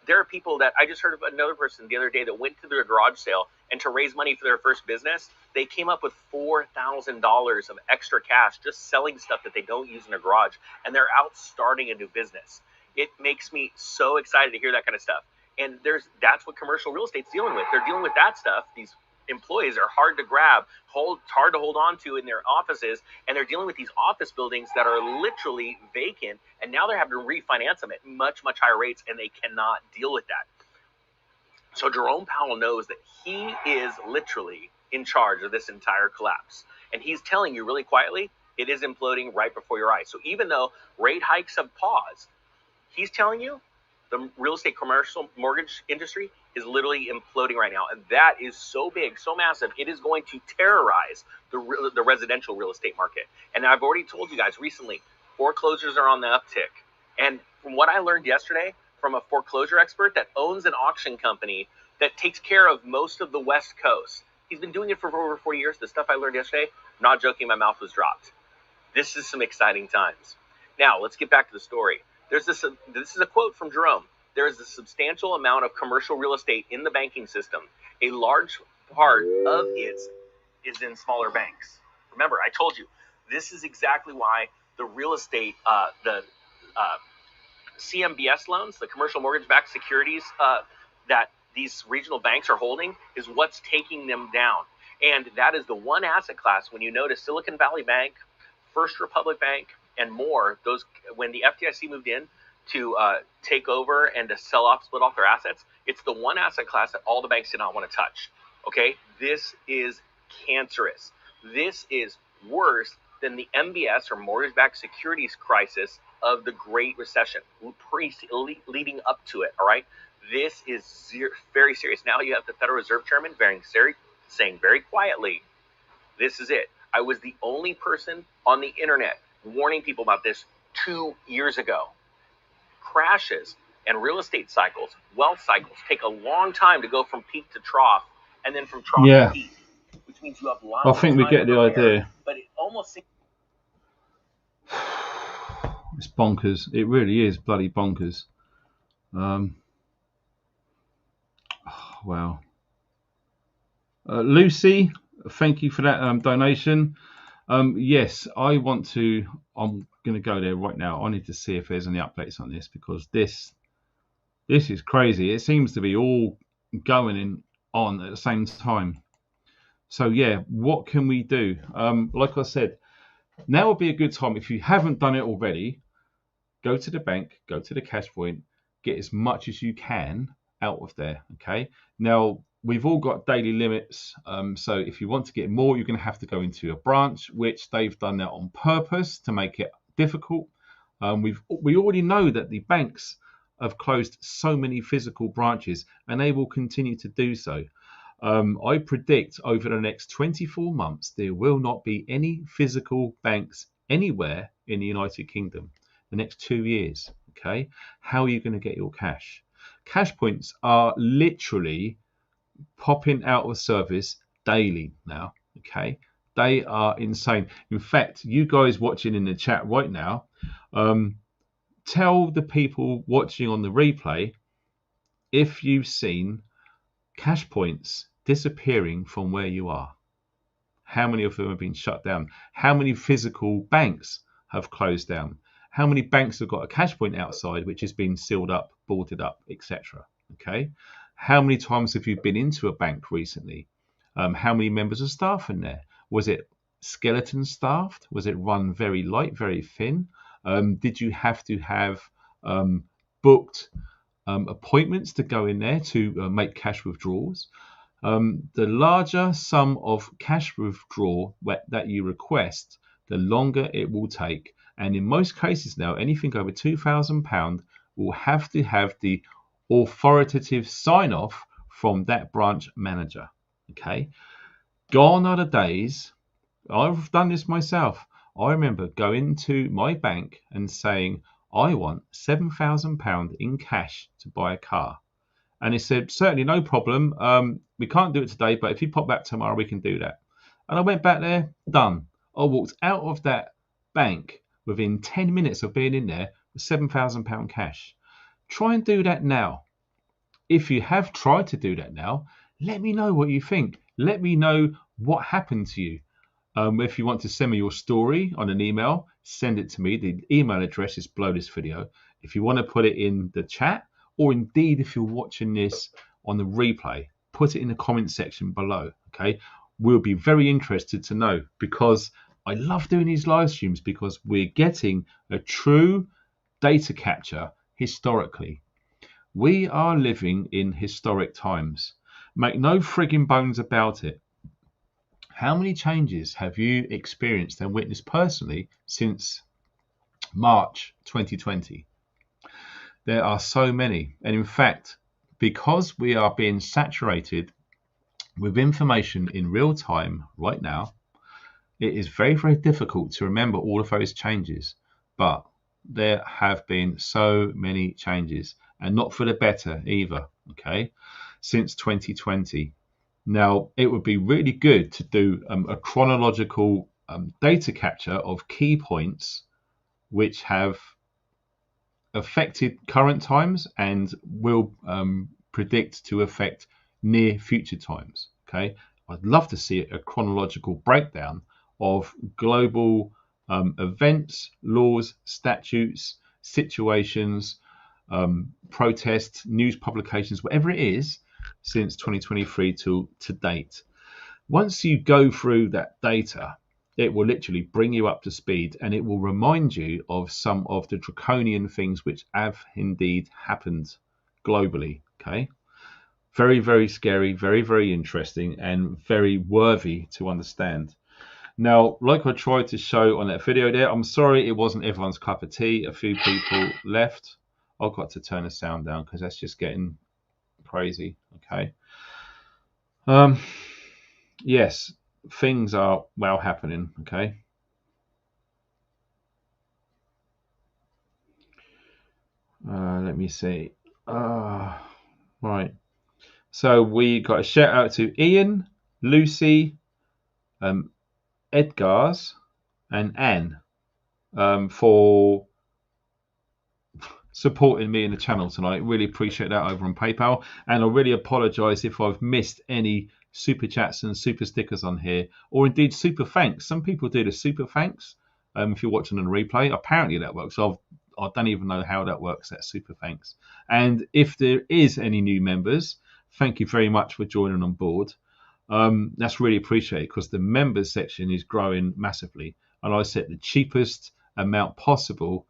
there are people that I just heard of another person the other day that went to their garage sale and to raise money for their first business, they came up with $4,000 of extra cash just selling stuff that they don't use in their garage, and they're out starting a new business. It makes me so excited to hear that kind of stuff. And that's what commercial real estate's dealing with. They're dealing with that stuff, these employees are hard to grab, hard to hold on to in their offices, and they're dealing with these office buildings that are literally vacant, and now they're having to refinance them at much, much higher rates, and they cannot deal with that. So Jerome Powell knows that he is literally in charge of this entire collapse, and he's telling you really quietly, it is imploding right before your eyes. So even though rate hikes have paused, he's telling you the real estate commercial mortgage industry is literally imploding right now. And that is so big, so massive, it is going to terrorize the residential real estate market. And I've already told you guys recently, foreclosures are on the uptick. And from what I learned yesterday from a foreclosure expert that owns an auction company that takes care of most of the West Coast, he's been doing it for over 40 years. The stuff I learned yesterday, I'm not joking, my mouth was dropped. This is some exciting times. Now, let's get back to the story. This is a quote from Jerome. There is a substantial amount of commercial real estate in the banking system. A large part of it is in smaller banks. Remember, I told you, this is exactly why the real estate, CMBS loans, the commercial mortgage-backed securities that these regional banks are holding, is what's taking them down. And that is the one asset class, when you notice Silicon Valley Bank, First Republic Bank, and more, those when the FDIC moved in to take over and to sell off, split off their assets, it's the one asset class that all the banks did not want to touch. Okay, this is cancerous. This is worse than the MBS or mortgage-backed securities crisis of the Great Recession, leading up to it. All right, this is very serious. Now you have the Federal Reserve Chairman saying very quietly, "This is it." I was the only person on the internet warning people about this 2 years ago. Crashes and real estate cycles, wealth cycles, take a long time to go from peak to trough, and then from trough to peak, which means you have lots of time. I think we get the idea. But it almost seems it's bonkers. It really is bloody bonkers. Wow. Lucy, thank you for that donation. Yes, I'm going to go there right now. I need to see if there's any updates on this, because this is crazy. It seems to be all going on at the same time. So yeah, what can we do? Like I said, now would be a good time. If you haven't done it already, go to the bank, go to the cash point, get as much as you can out of there. Okay. Now, we've all got daily limits. So if you want to get more, you're going to have to go into a branch, which they've done that on purpose to make it difficult. We already know that the banks have closed so many physical branches, and they will continue to do so. I predict over the next 24 months, there will not be any physical banks anywhere in the United Kingdom. The next 2 years. Okay. How are you going to get your cash? Cash points are literally popping out of service daily now. Okay, they are insane. In fact, you guys watching in the chat right now, tell the people watching on the replay if you've seen cash points disappearing from where you are. How many of them have been shut down? How many physical banks have closed down? How many banks have got a cash point outside which has been sealed up, boarded up, etc.? Okay. How many times have you been into a bank recently? How many members of staff in there? Was it skeleton staffed? Was it run very light, very thin? Did you have to have booked appointments to go in there to make cash withdrawals? The larger sum of cash withdrawal that you request, the longer it will take. And in most cases now, anything over £2,000 will have to have the authoritative sign off from that branch manager. Okay, gone are the days. I've done this myself. I remember going to my bank and saying, I want £7,000 in cash to buy a car. And he said, certainly, no problem. We can't do it today, but if you pop back tomorrow, we can do that. And I went back there, done. I walked out of that bank within 10 minutes of being in there with £7,000 cash. Try and do that now. If you have tried to do that now, let me know what you think. Let me know what happened to you. If you want to send me your story on an email, send it to me. The email address is below this video. If you want to put it in the chat, or indeed if you're watching this on the replay, put it in the comment section below. Okay. Okay, we'll be very interested to know, because I love doing these live streams because we're getting a true data capture historically. We are living in historic times. Make no frigging bones about it. How many changes have you experienced and witnessed personally since March 2020? There are so many. And in fact, because we are being saturated with information in real time right now, it is very, very difficult to remember all of those changes. But there have been so many changes, and not for the better either, okay, since 2020. Now, it would be really good to do a chronological data capture of key points which have affected current times and will predict to affect near future times. Okay, I'd love to see a chronological breakdown of global events, laws, statutes, situations, protests, news publications, whatever it is, since 2023 to date. Once you go through that data, it will literally bring you up to speed, and it will remind you of some of the draconian things which have indeed happened globally. Okay, very, very scary, very, very interesting, and very worthy to understand. Now, like I tried to show on that video there, I'm sorry it wasn't everyone's cup of tea. A few people left. I've got to turn the sound down because that's just getting crazy. Okay. Yes, things are well happening. Okay. Let me see. Right. So we got a shout out to Ian, Lucy, Edgars, and Anne for supporting me in the channel tonight. Really appreciate that over on PayPal, and I really apologize if I've missed any super chats and super stickers on here, or indeed super thanks. Some people do the super thanks if you're watching on a replay. Apparently that works. I don't even know how that works, that super thanks. And if there is any new members, thank you very much for joining on board. That's really appreciated, because the members section is growing massively, and I set the cheapest amount possible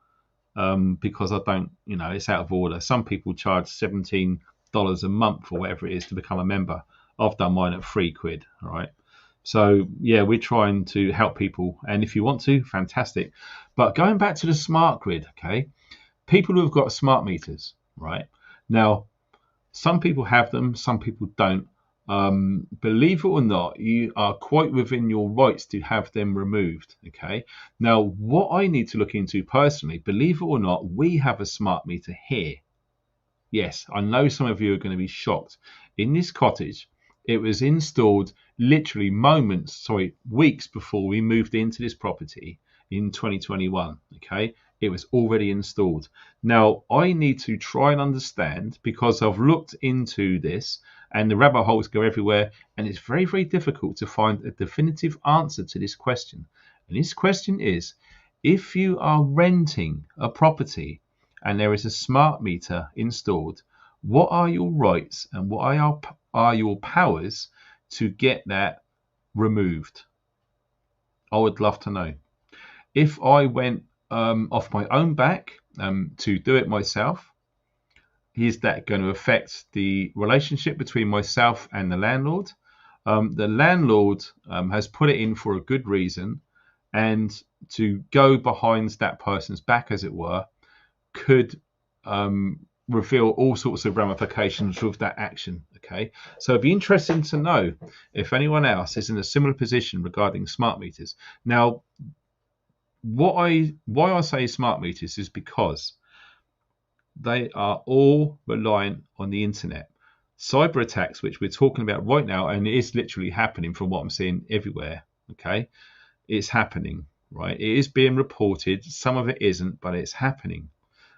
because I don't, it's out of order. Some people charge $17 a month or whatever it is to become a member. I've done mine at £3. All right. So yeah, we're trying to help people, and if you want to, fantastic. But going back to the smart grid, okay, people who have got smart meters, right? Now, some people have them, some people don't. Believe it or not, you are quite within your rights to have them removed. Okay. Now, what I need to look into personally, believe it or not, we have a smart meter here. Yes, I know some of you are going to be shocked. In this cottage, it was installed literally weeks before we moved into this property in 2021. Okay. It was already installed. Now, I need to try and understand, because I've looked into this and the rabbit holes go everywhere, and it's very, very difficult to find a definitive answer to this question. And this question is, if you are renting a property and there is a smart meter installed, what are your rights and what are your powers to get that removed? I would love to know. If I went off my own back to do it myself, is that going to affect the relationship between myself and the landlord? The landlord has put it in for a good reason, and to go behind that person's back, as it were, could reveal all sorts of ramifications with that action. Okay, so it'd be interesting to know if anyone else is in a similar position regarding smart meters. Now, why I say smart meters is because they are all reliant on the internet. Cyber attacks, which we're talking about right now, and it is literally happening from what I'm seeing everywhere. Okay, it's happening, right? It is being reported. Some of it isn't, but it's happening.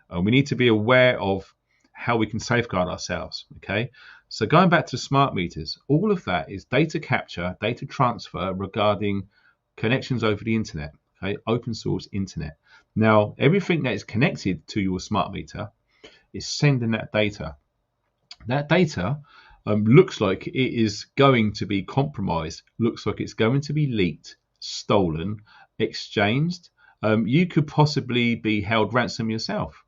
We need to be aware of how we can safeguard ourselves. Okay, so going back to smart meters, all of that is data capture, data transfer regarding connections over the internet. Okay, open source internet. Now, everything that is connected to your smart meter is sending that data. That data looks like it is going to be compromised, looks like it's going to be leaked, stolen, exchanged. You could possibly be held ransom yourself.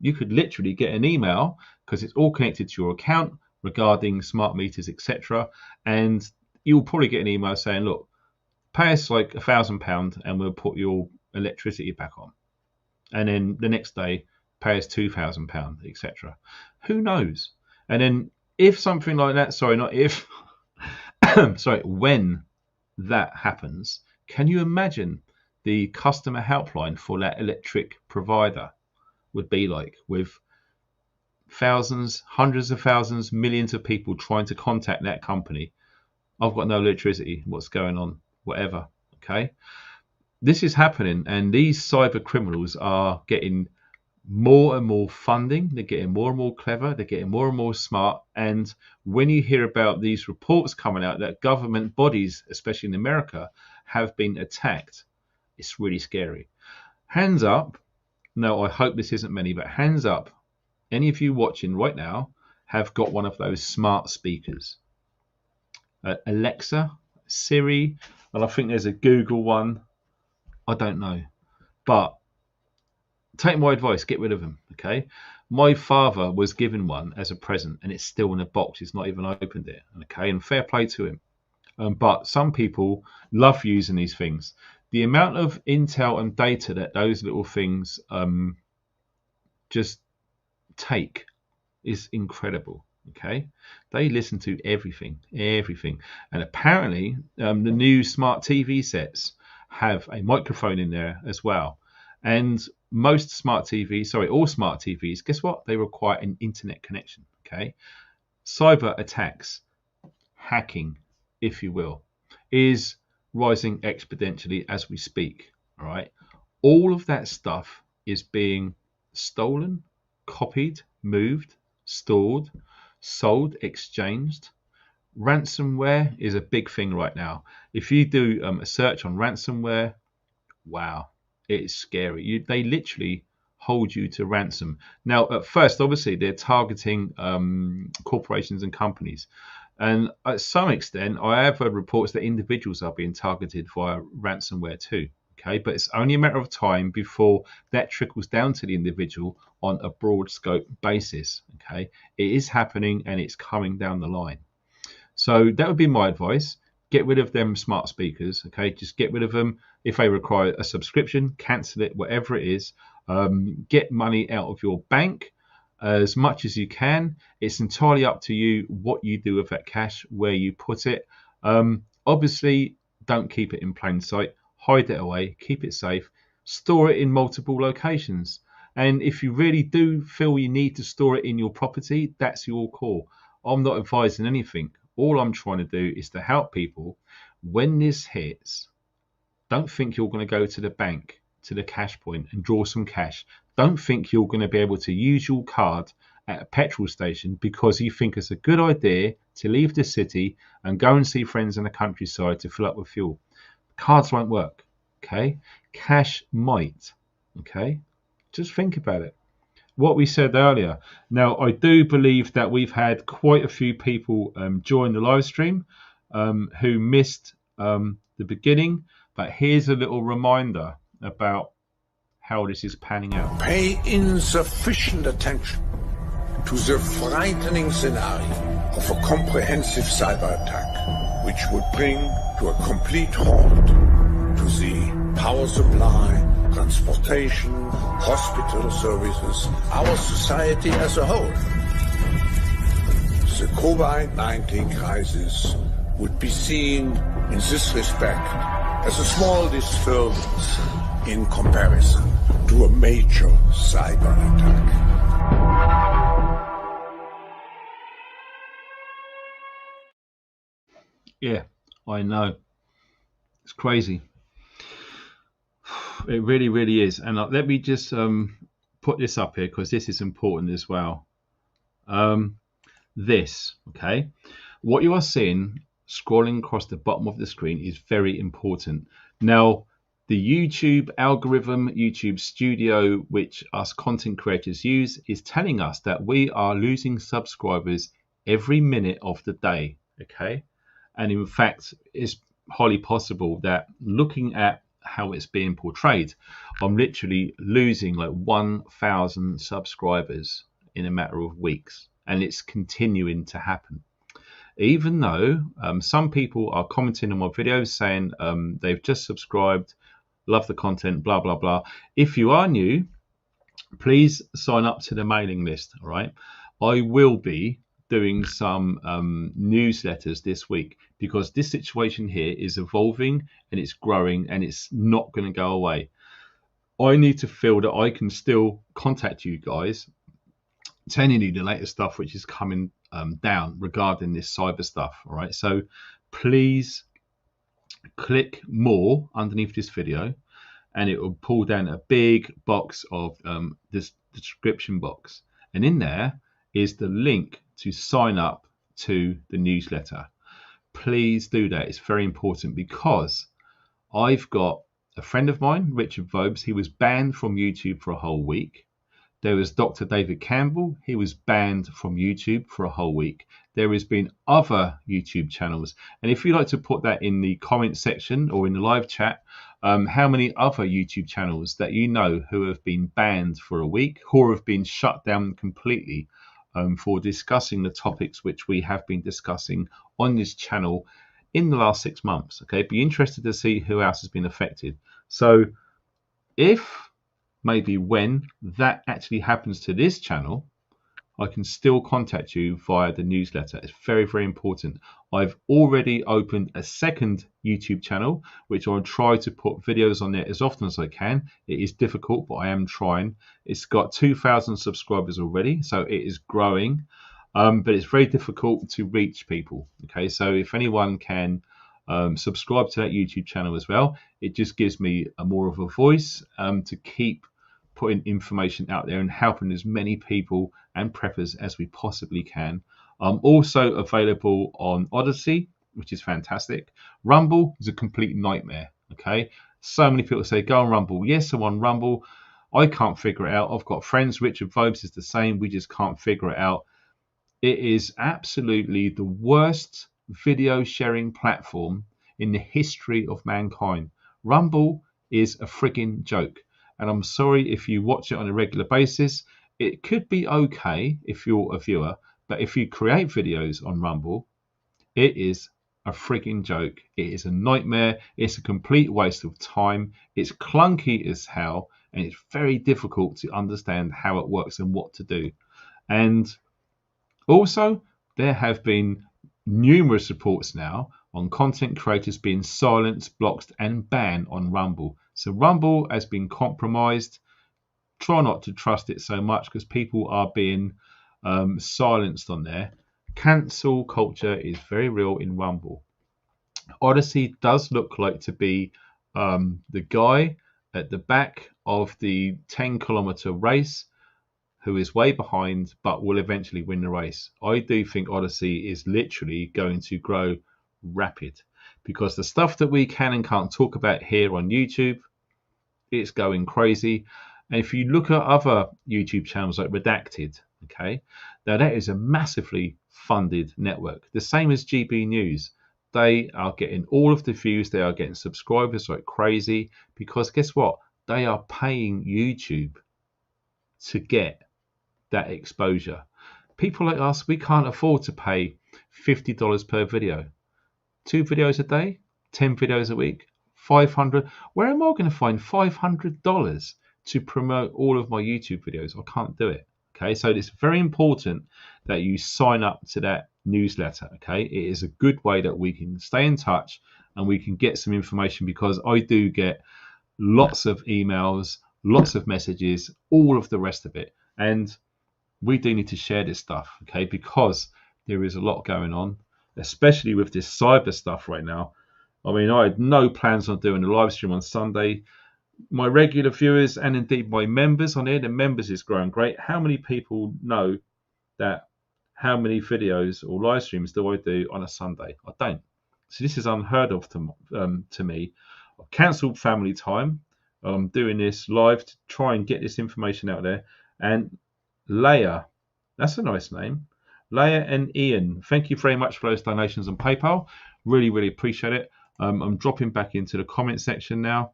You could literally get an email, because it's all connected to your account regarding smart meters, etc. And you'll probably get an email saying, look, pay us like £1,000 and we'll put your electricity back on. And then the next day, pay us £2,000, etc. Who knows? And then if something like that, sorry, not if, sorry, when that happens, can you imagine the customer helpline for that electric provider would be like, with thousands, hundreds of thousands, millions of people trying to contact that company? I've got no electricity. What's going on? Whatever. Okay. This is happening, and these cyber criminals are getting more and more funding. They're getting more and more clever. They're getting more and more smart. And when you hear about these reports coming out that government bodies, especially in America, have been attacked, it's really scary. Hands up. No, I hope this isn't many, but hands up. Any of you watching right now have got one of those smart speakers. Alexa, Siri, and I think there's a Google one. I don't know. But take my advice, get rid of them, okay? My father was given one as a present, and it's still in a box. He's not even opened it, okay? And fair play to him. But some people love using these things. The amount of intel and data that those little things just take is incredible, okay? They listen to everything. And apparently, the new smart TV sets have a microphone in there as well. And most smart TVs, sorry, all smart TVs, guess what? They require an internet connection, okay? Cyber attacks, hacking, if you will, is rising exponentially as we speak, all right? All of that stuff is being stolen, copied, moved, stored, sold, exchanged. Ransomware is a big thing right now. If you do a search on ransomware, wow, it's scary. They literally hold you to ransom. Now, at first, obviously, they're targeting corporations and companies. And at some extent, I have heard reports that individuals are being targeted via ransomware too. Okay, but it's only a matter of time before that trickles down to the individual on a broad scope basis. Okay, it is happening and it's coming down the line. So that would be my advice. Get rid of them smart speakers. Okay, just get rid of them. If they require a subscription, cancel it, whatever it is. Get money out of your bank as much as you can. It's entirely up to you what you do with that cash, where you put it. Obviously, don't keep it in plain sight. Hide it away, keep it safe, store it in multiple locations. And if you really do feel you need to store it in your property, that's your call. I'm not advising anything. All I'm trying to do is to help people. When this hits, don't think you're going to go to the bank, to the cash point and draw some cash. Don't think you're going to be able to use your card at a petrol station because you think it's a good idea to leave the city and go and see friends in the countryside to fill up with fuel. Cards won't work, okay? Cash might, okay? Just think about it. What we said earlier. Now, I do believe that we've had quite a few people join the live stream who missed the beginning, but here's a little reminder about how this is panning out. Pay insufficient attention to the frightening scenario of a comprehensive cyber attack, which would bring to a complete halt to the power supply, transportation, hospital services, our society as a whole. The COVID-19 crisis would be seen in this respect as a small disturbance in comparison to a major cyber attack. Yeah, I know. It's crazy. It really, really is. And let me just put this up here because this is important as well. This, okay? What you are seeing scrolling across the bottom of the screen is very important. Now, the YouTube algorithm, YouTube Studio, which us content creators use, is telling us that we are losing subscribers every minute of the day. Okay. And in fact, it's highly possible that looking at how it's being portrayed, I'm literally losing like 1,000 subscribers in a matter of weeks, and it's continuing to happen. Even though some people are commenting on my videos saying they've just subscribed, love the content, blah, blah, blah. If you are new, please sign up to the mailing list. All right. I will be doing some newsletters this week, because this situation here is evolving and it's growing and it's not going to go away. I need to feel that I can still contact you guys, telling you the latest stuff which is coming down regarding this cyber stuff. All right. So please click more underneath this video, and it will pull down a big box of this description box, and in there is the link to sign up to the newsletter. Please do that. It's very important, because I've got a friend of mine, Richard Vobes. He was banned from YouTube for a whole week. There was Dr. David Campbell. He was banned from YouTube for a whole week. There has been other YouTube channels. And if you'd like to put that in the comment section or in the live chat, how many other YouTube channels that you know who have been banned for a week or have been shut down completely for discussing the topics which we have been discussing on this channel in the last 6 months. Okay, be interested to see who else has been affected. So if maybe when that actually happens to this channel, I can still contact you via the newsletter. It's very, very important. I've already opened a second YouTube channel, which I'll try to put videos on there as often as I can. It is difficult, but I am trying. It's got 2,000 subscribers already, so it is growing, but it's very difficult to reach people. Okay, so if anyone can subscribe to that YouTube channel as well, it just gives me more of a voice to keep putting information out there and helping as many people and preppers as we possibly can. Also available on Odyssey, which is fantastic. Rumble is a complete nightmare. Okay, so many people say go on Rumble. Yes, I'm on Rumble. I can't figure it out. I've got friends. Richard Vobes is the same. We just can't figure it out. It is absolutely the worst video sharing platform in the history of mankind. Rumble is a frigging joke. And I'm sorry if you watch it on a regular basis. It could be okay if you're a viewer, but if you create videos on Rumble, it is a frigging joke. It is a nightmare. It's a complete waste of time. It's clunky as hell, and it's very difficult to understand how it works and what to do. And also, there have been numerous reports now on content creators being silenced, blocked, and banned on Rumble. So Rumble has been compromised. Try not to trust it so much, because people are being silenced on there. Cancel culture is very real in Rumble. Odyssey does look like to be the guy at the back of the 10-kilometer race who is way behind but will eventually win the race. I do think Odyssey is literally going to grow rapid, because the stuff that we can and can't talk about here on YouTube, it's going crazy. And if you look at other YouTube channels like Redacted, okay, now that is a massively funded network, the same as GB News. They are getting all of the views, they are getting subscribers like crazy, because guess what? They are paying YouTube to get that exposure. People like us, we can't afford to pay $50 per video. 2 videos a day, 10 videos a week, 500. Where am I going to find $500 to promote all of my YouTube videos? I can't do it. Okay, so it's very important that you sign up to that newsletter. Okay, it is a good way that we can stay in touch and we can get some information, because I do get lots of emails, lots of messages, all of the rest of it. And we do need to share this stuff, okay, because there is a lot going on, especially with this cyber stuff right now. I mean, I had no plans on doing a live stream on Sunday. My regular viewers and indeed my members on here, the members is growing great. How many people know that how many videos or live streams do I do on a Sunday? I don't. So this is unheard of to me. I've cancelled family time. I'm doing this live to try and get this information out there. And Leia, that's a nice name. Leia and Ian, thank you very much for those donations on PayPal. Really, really appreciate it. I'm dropping back into the comment section now.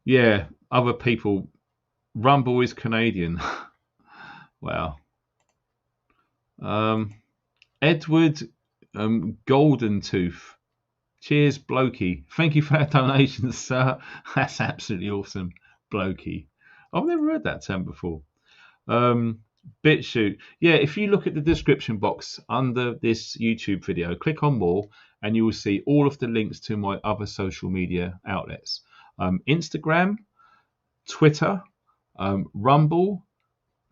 Yeah, other people. Rumble is Canadian. Wow. Edward Golden Tooth. Cheers, Blokey. Thank you for that donation, sir. That's absolutely awesome, Blokey. I've never heard that term before. BitChute. Yeah, if you look at the description box under this YouTube video, click on more, and you will see all of the links to my other social media outlets. Instagram, Twitter, Rumble,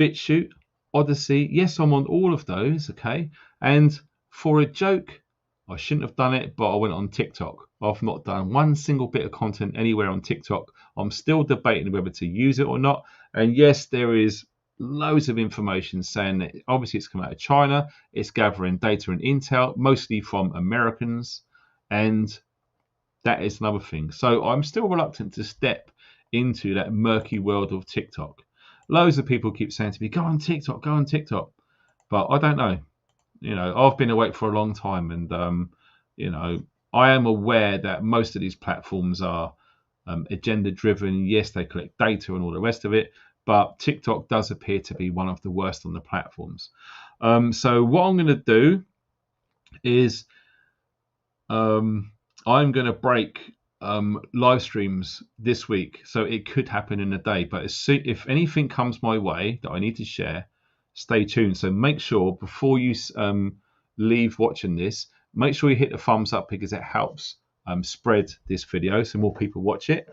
BitChute, Odyssey. Yes, I'm on all of those, okay? And for a joke, I shouldn't have done it, but I went on TikTok. I've not done one single bit of content anywhere on TikTok. I'm still debating whether to use it or not. And yes, there is loads of information saying that obviously it's come out of China. It's gathering data and intel, mostly from Americans. And that is another thing. So I'm still reluctant to step into that murky world of TikTok. Loads of people keep saying to me, go on TikTok, go on TikTok. But I don't know. You know, I've been awake for a long time, and you know, I am aware that most of these platforms are agenda driven. Yes, they collect data and all the rest of it, but TikTok does appear to be one of the worst on the platforms. So what I'm going to do is I'm going to break live streams this week, so it could happen in a day. But if anything comes my way that I need to share, stay tuned. So make sure before you leave watching this, make sure you hit the thumbs up, because it helps spread this video so more people watch it.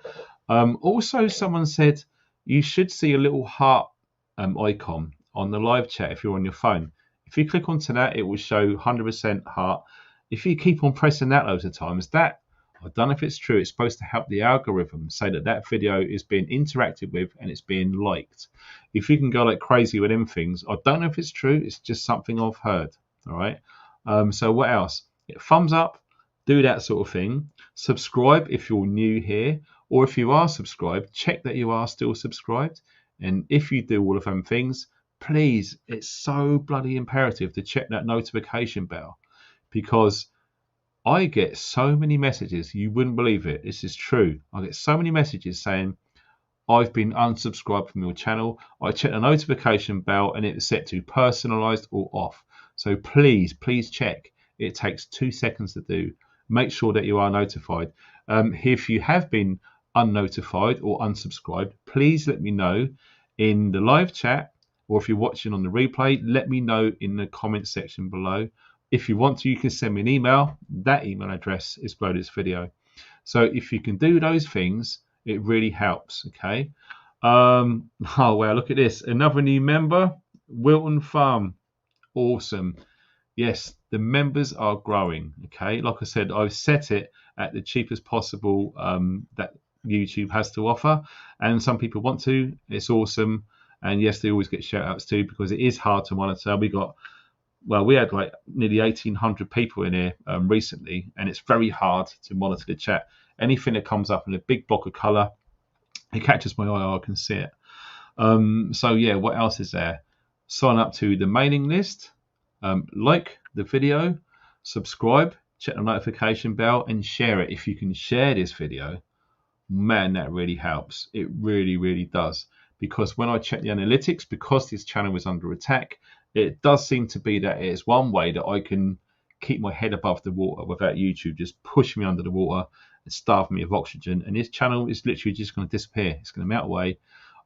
Also, someone said you should see a little heart icon on the live chat if you're on your phone. If you click onto that, it will show 100% heart. If you keep on pressing that loads of times, that, I don't know if it's true, it's supposed to help the algorithm say that that video is being interacted with and it's being liked. If you can go like crazy with them things, I don't know if it's true, it's just something I've heard. All right. So what else? Thumbs up, do that sort of thing. Subscribe if you're new here, or if you are subscribed, check that you are still subscribed. And if you do all of them things, please, it's so bloody imperative to check that notification bell, because I get so many messages, you wouldn't believe it. This is true. I get so many messages saying, I've been unsubscribed from your channel. I check the notification bell and it's set to personalized or off. So please, please check. It takes 2 seconds to do. Make sure that you are notified. If you have been unnotified or unsubscribed, please let me know in the live chat, or if you're watching on the replay, let me know in the comment section below. If you want to, you can send me an email. That email address is below this video. So if you can do those things, it really helps, okay? Oh, wow, look at this. Another new member, Wilton Farm. Awesome. Yes, the members are growing, okay? Like I said, I've set it at the cheapest possible that YouTube has to offer. And some people want to. It's awesome. And yes, they always get shout outs too, because it is hard to monitor. We had like nearly 1,800 people in here recently, and it's very hard to monitor the chat. Anything that comes up in a big block of color, it catches my eye, I can see it. So yeah, what else is there? Sign up to the mailing list, like the video, subscribe, check the notification bell, and share it. If you can share this video, man, that really helps. It really, really does. Because when I check the analytics, because this channel is under attack, it does seem to be that it is one way that I can keep my head above the water without YouTube just pushing me under the water and starving me of oxygen. And this channel is literally just going to disappear. It's going to melt away.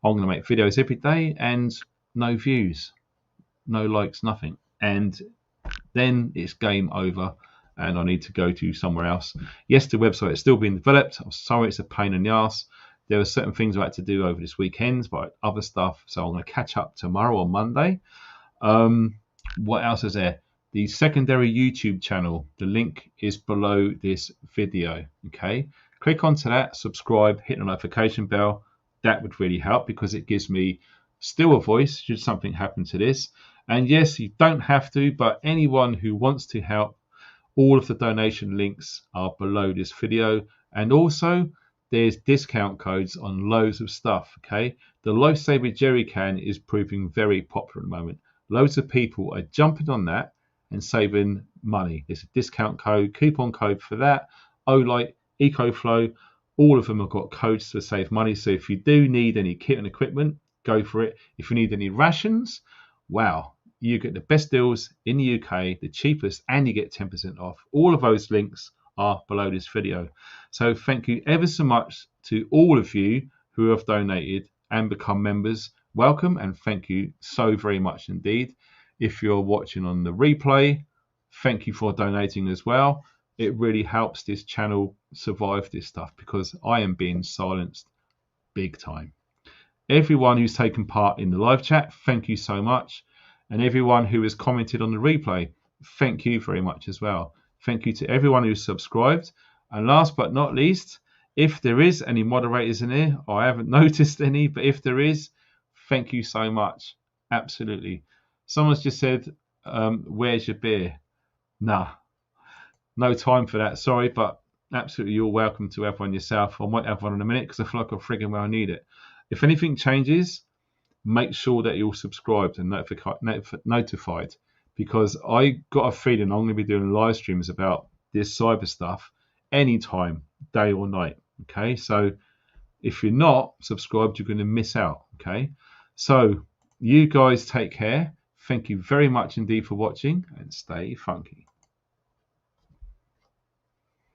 I'm going to make videos every day and no views, no likes, nothing. And then it's game over and I need to go to somewhere else. Yes, the website is still being developed. I'm sorry, it's a pain in the ass. There are certain things I had to do over this weekend, but other stuff. So I'm going to catch up tomorrow on Monday. What else is there? The secondary YouTube channel, the link is below this video. Okay, click onto that, subscribe, hit the notification bell. That would really help, because it gives me still a voice should something happen to this. And yes, you don't have to, but anyone who wants to help, all of the donation links are below this video. And also there's discount codes on loads of stuff. Okay, the Lifesaver jerry can is proving very popular at the moment. loads of people are jumping on that and saving money. There's a discount code, coupon code for that. Olight, EcoFlow, all of them have got codes to save money. So if you do need any kit and equipment, go for it. If you need any rations, wow, you get the best deals in the UK, the cheapest, and you get 10% off. All of those links are below this video. So thank you ever so much to all of you who have donated and become members. Welcome, and thank you so very much indeed. If you're watching on the replay, thank you for donating as well. It really helps this channel survive this stuff, because I am being silenced big time. Everyone who's taken part in the live chat, thank you so much. And everyone who has commented on the replay, thank you very much as well. Thank you to everyone who's subscribed. And last but not least, if there is any moderators in here, I haven't noticed any, but if there is, thank you so much. Absolutely. Someone's just said, where's your beer? Nah, no time for that. Sorry, but absolutely you're welcome to have one yourself. I might have one in a minute because I feel like I friggin' well need it. If anything changes, make sure that you're subscribed and notified, because I got a feeling I'm going to be doing live streams about this cyber stuff anytime, day or night. Okay, so if you're not subscribed, you're going to miss out. Okay, so you guys take care. Thank you very much indeed for watching, and stay funky.